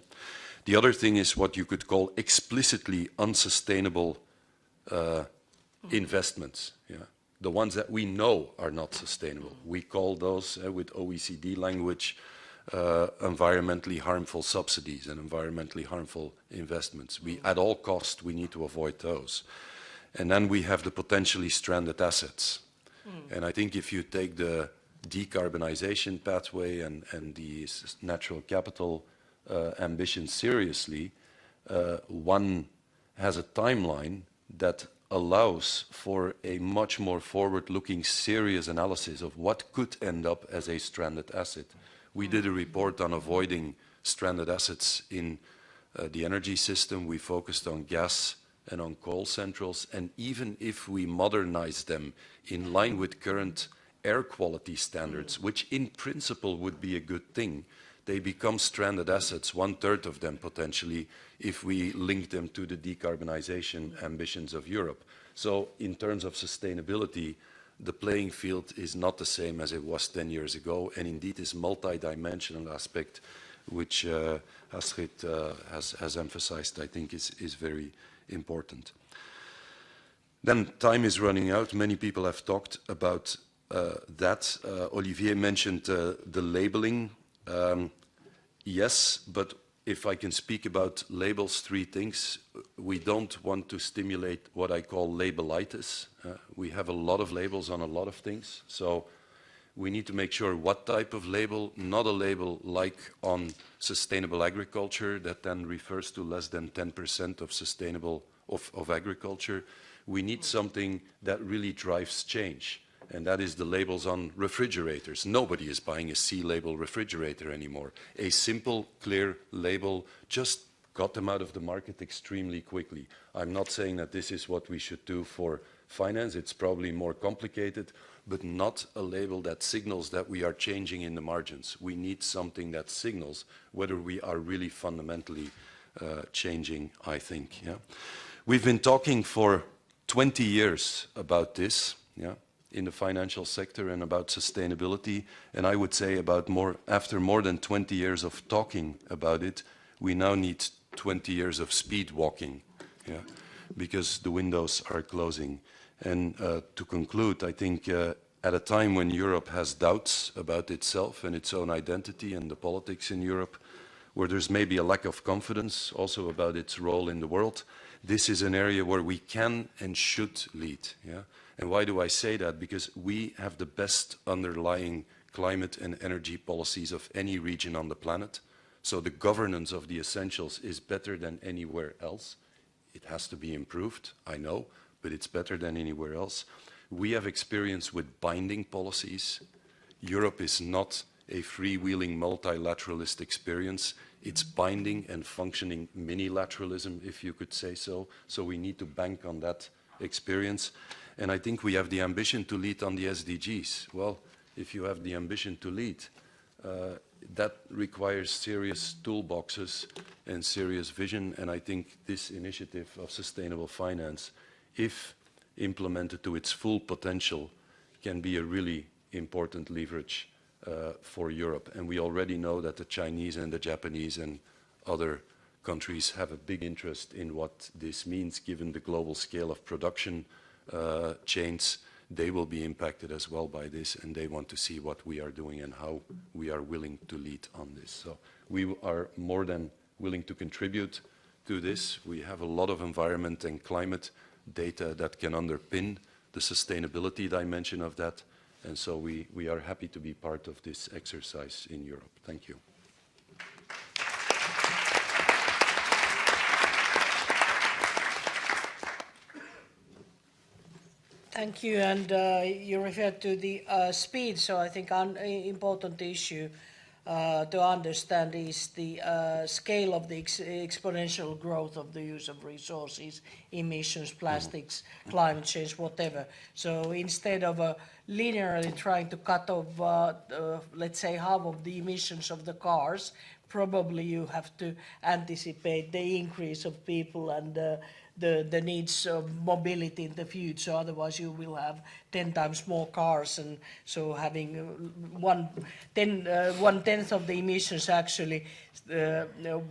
The other thing is what you could call explicitly unsustainable investments. Yeah? The ones that we know are not sustainable. We call those, with OECD language, environmentally harmful subsidies and environmentally harmful investments. At all costs, we need to avoid those. And then we have the potentially stranded assets. And I think if you take the decarbonization pathway and the natural capital ambition seriously, one has a timeline that allows for a much more forward-looking, serious analysis of what could end up as a stranded asset. We did a report on avoiding stranded assets in the energy system. We focused on gas and on coal centrals. And even if we modernize them in line with current air quality standards, which in principle would be a good thing, they become stranded assets, 1/3 of them potentially, if we link them to the decarbonization ambitions of Europe. So in terms of sustainability, the playing field is not the same as it was 10 years ago, and indeed this multi-dimensional aspect which Astrid has emphasized, I think is very important. Then time is running out. Many people have talked about that. Olivier mentioned the labeling. Yes, but if I can speak about labels, three things. We don't want to stimulate what I call labelitis. We have a lot of labels on a lot of things. So we need to make sure what type of label, not a label like on sustainable agriculture that then refers to less than 10% of sustainable of agriculture. We need something that really drives change. And that is the labels on refrigerators. Nobody is buying a C-label refrigerator anymore. A simple, clear label just got them out of the market extremely quickly. I'm not saying that this is what we should do for finance. It's probably more complicated, but not a label that signals that we are changing in the margins. We need something that signals whether we are really fundamentally changing, I think. Yeah? We've been talking for 20 years about this. Yeah? In the financial sector and about sustainability. And I would say after more than 20 years of talking about it, we now need 20 years of speed walking, yeah, because the windows are closing. And to conclude, I think at a time when Europe has doubts about itself and its own identity and the politics in Europe, where there's maybe a lack of confidence also about its role in the world, this is an area where we can and should lead. Yeah? And why do I say that? Because we have the best underlying climate and energy policies of any region on the planet. So the governance of the essentials is better than anywhere else. It has to be improved, I know, but it's better than anywhere else. We have experience with binding policies. Europe is not a freewheeling multilateralist experience. It's binding and functioning minilateralism, if you could say so. So we need to bank on that experience. And I think we have the ambition to lead on the SDGs. Well, if you have the ambition to lead, that requires serious toolboxes and serious vision. And I think this initiative of sustainable finance, if implemented to its full potential, can be a really important leverage for Europe. And we already know that the Chinese and the Japanese and other countries have a big interest in what this means, given the global scale of production chains. They will be impacted as well by this, and they want to see what we are doing and how we are willing to lead on this. So we are more than willing to contribute to this. We have a lot of environment and climate data that can underpin the sustainability dimension of that. And so we are happy to be part of this exercise in Europe. Thank you. Thank you. And you referred to the speed, so I think an important issue to understand is the scale of the exponential growth of the use of resources, emissions, plastics, climate change, whatever. So instead of linearly trying to cut off, let's say, half of the emissions of the cars, probably you have to anticipate the increase of people and the needs of mobility in the future. Otherwise you will have 10 times more cars, and so having 1/10 of the emissions actually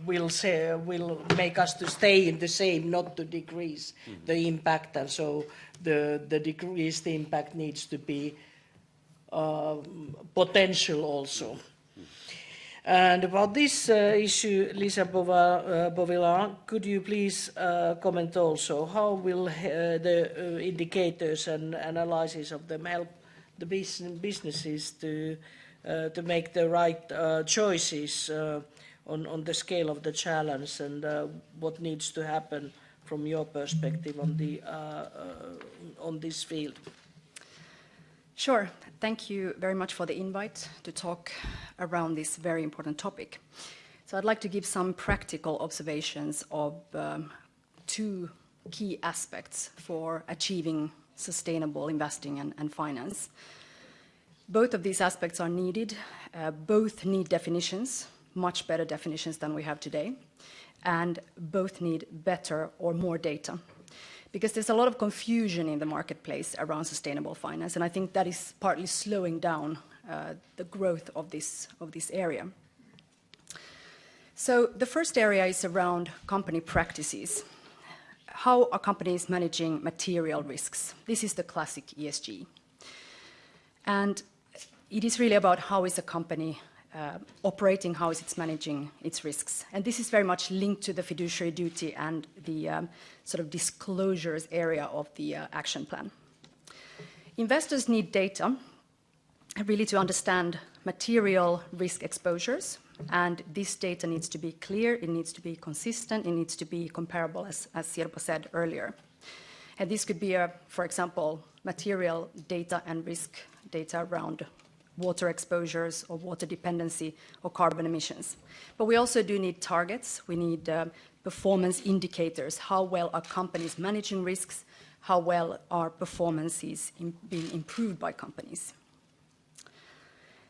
will make us to stay in the same, not to decrease the impact. And so the decreased impact needs to be potential also. And about this issue, Lisa Bovillain, could you please comment also? How will the indicators and analysis of them help the businesses to make the right choices on the scale of the challenge, and what needs to happen from your perspective on this field? Sure. Thank you very much for the invite to talk around this very important topic. So I'd like to give some practical observations of two key aspects for achieving sustainable investing and finance. Both of these aspects are needed. Both need definitions, much better definitions than we have today, and both need better or more data. Because there's a lot of confusion in the marketplace around sustainable finance, and I think that is partly slowing down the growth of this area. So the first area is around company practices. How are companies managing material risks? This is the classic ESG. And it is really about how is a company operating, how is it managing its risks. And this is very much linked to the fiduciary duty and the sort of disclosures area of the action plan. Investors need data really to understand material risk exposures, and this data needs to be clear, it needs to be consistent, it needs to be comparable, as Sirpa said earlier. And this could be, for example, material data and risk data around water exposures or water dependency or carbon emissions. But we also do need targets. We need performance indicators. How well are companies managing risks? How well are performances being improved by companies?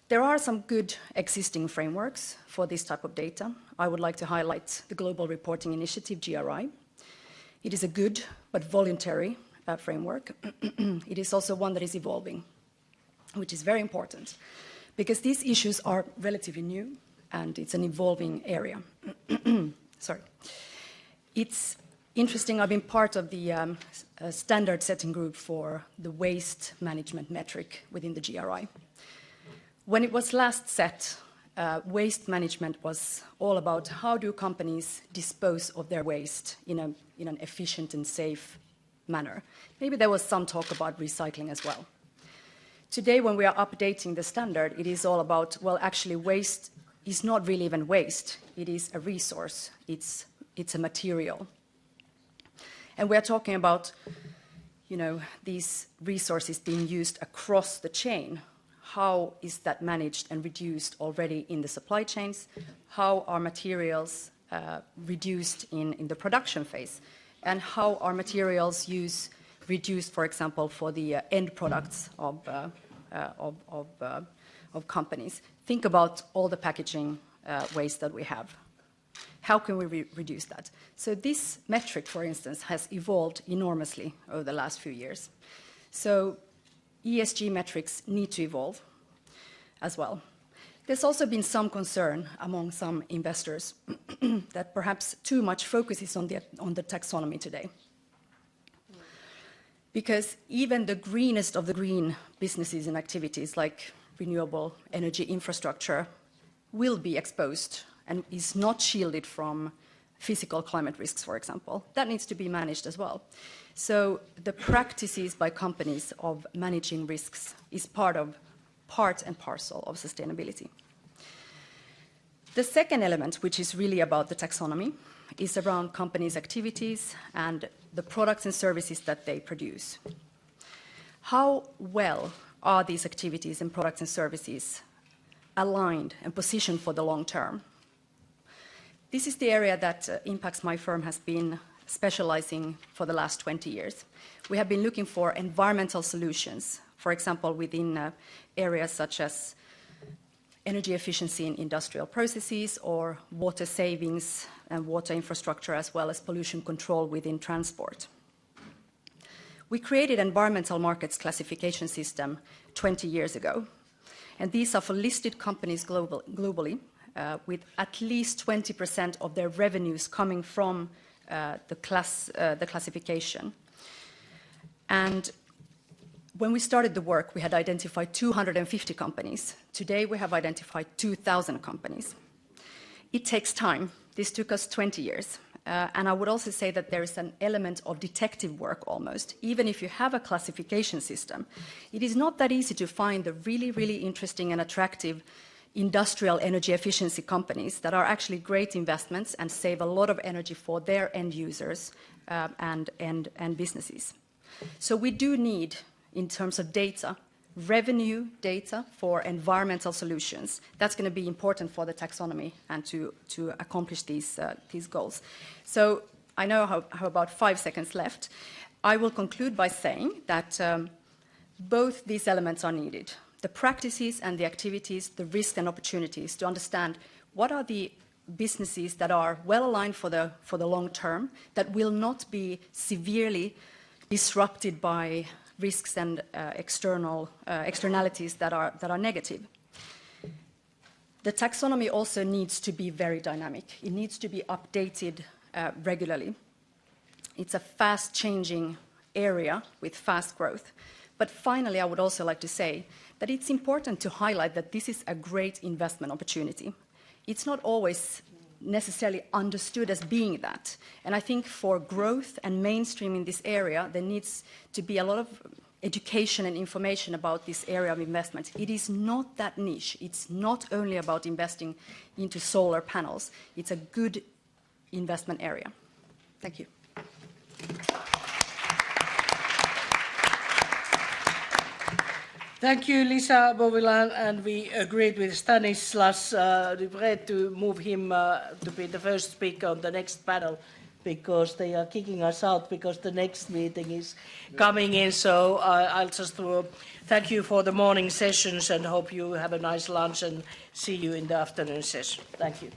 There are some good existing frameworks for this type of data. I would like to highlight the Global Reporting Initiative, GRI. It is a good but voluntary framework. It is also one that is evolving, which is very important because these issues are relatively new and it's an evolving area. Sorry. It's interesting, I've been part of the standard setting group for the waste management metric within the GRI. When it was last set, waste management was all about how do companies dispose of their waste in an efficient and safe manner. Maybe there was some talk about recycling as well. Today, when we are updating the standard, it is all about, well, actually waste is not really even waste. It is a resource. It's a material. And we are talking about, these resources being used across the chain. How is that managed and reduced already in the supply chains? How are materials reduced in the production phase? And how are materials reduced, for example, for the end products of companies? Think about all the packaging waste that we have. How can we reduce that? So this metric, for instance, has evolved enormously over the last few years. So ESG metrics need to evolve as well. There's also been some concern among some investors that perhaps too much focus is on the taxonomy today. Because even the greenest of the green businesses and activities like renewable energy infrastructure will be exposed and is not shielded from physical climate risks, for example. That needs to be managed as well. So the practices by companies of managing risks is part and parcel of sustainability. The second element, which is really about the taxonomy, is around companies' activities and the products and services that they produce. How well are these activities and products and services aligned and positioned for the long term? This is the area that Impax, my firm, has been specializing for the last 20 years. We have been looking for environmental solutions, for example, within areas such as energy efficiency in industrial processes or water savings and water infrastructure, as well as pollution control within transport. We created environmental markets classification system 20 years ago, and these are for listed companies globally, with at least 20% of their revenues coming from the classification. And when we started the work, we had identified 250 companies. Today, we have identified 2,000 companies. It takes time. This took us 20 years. And I would also say that there is an element of detective work almost. Even if you have a classification system, it is not that easy to find the really, really interesting and attractive industrial energy efficiency companies that are actually great investments and save a lot of energy for their end users and businesses. So we do need, in terms of data, revenue data for environmental solutions. That's going to be important for the taxonomy and to accomplish these goals. So I know I have about 5 seconds left. I will conclude by saying that both these elements are needed. The practices and the activities, the risks and opportunities to understand what are the businesses that are well aligned for the long term, that will not be severely disrupted by risks and externalities that are negative. The taxonomy also needs to be very dynamic. It needs to be updated regularly. It's a fast-changing area with fast growth. But finally, I would also like to say that it's important to highlight that this is a great investment opportunity. It's not always necessarily understood as being that. And I think for growth and mainstream in this area, there needs to be a lot of education and information about this area of investment. It is not that niche. It's not only about investing into solar panels. It's a good investment area. Thank you. Thank you, Lisa Bovilan, and we agreed with Stanislas Dupré to move him to be the first speaker on the next panel, because they are kicking us out because the next meeting is coming in. So I'll just thank you for the morning sessions and hope you have a nice lunch and see you in the afternoon session. Thank you.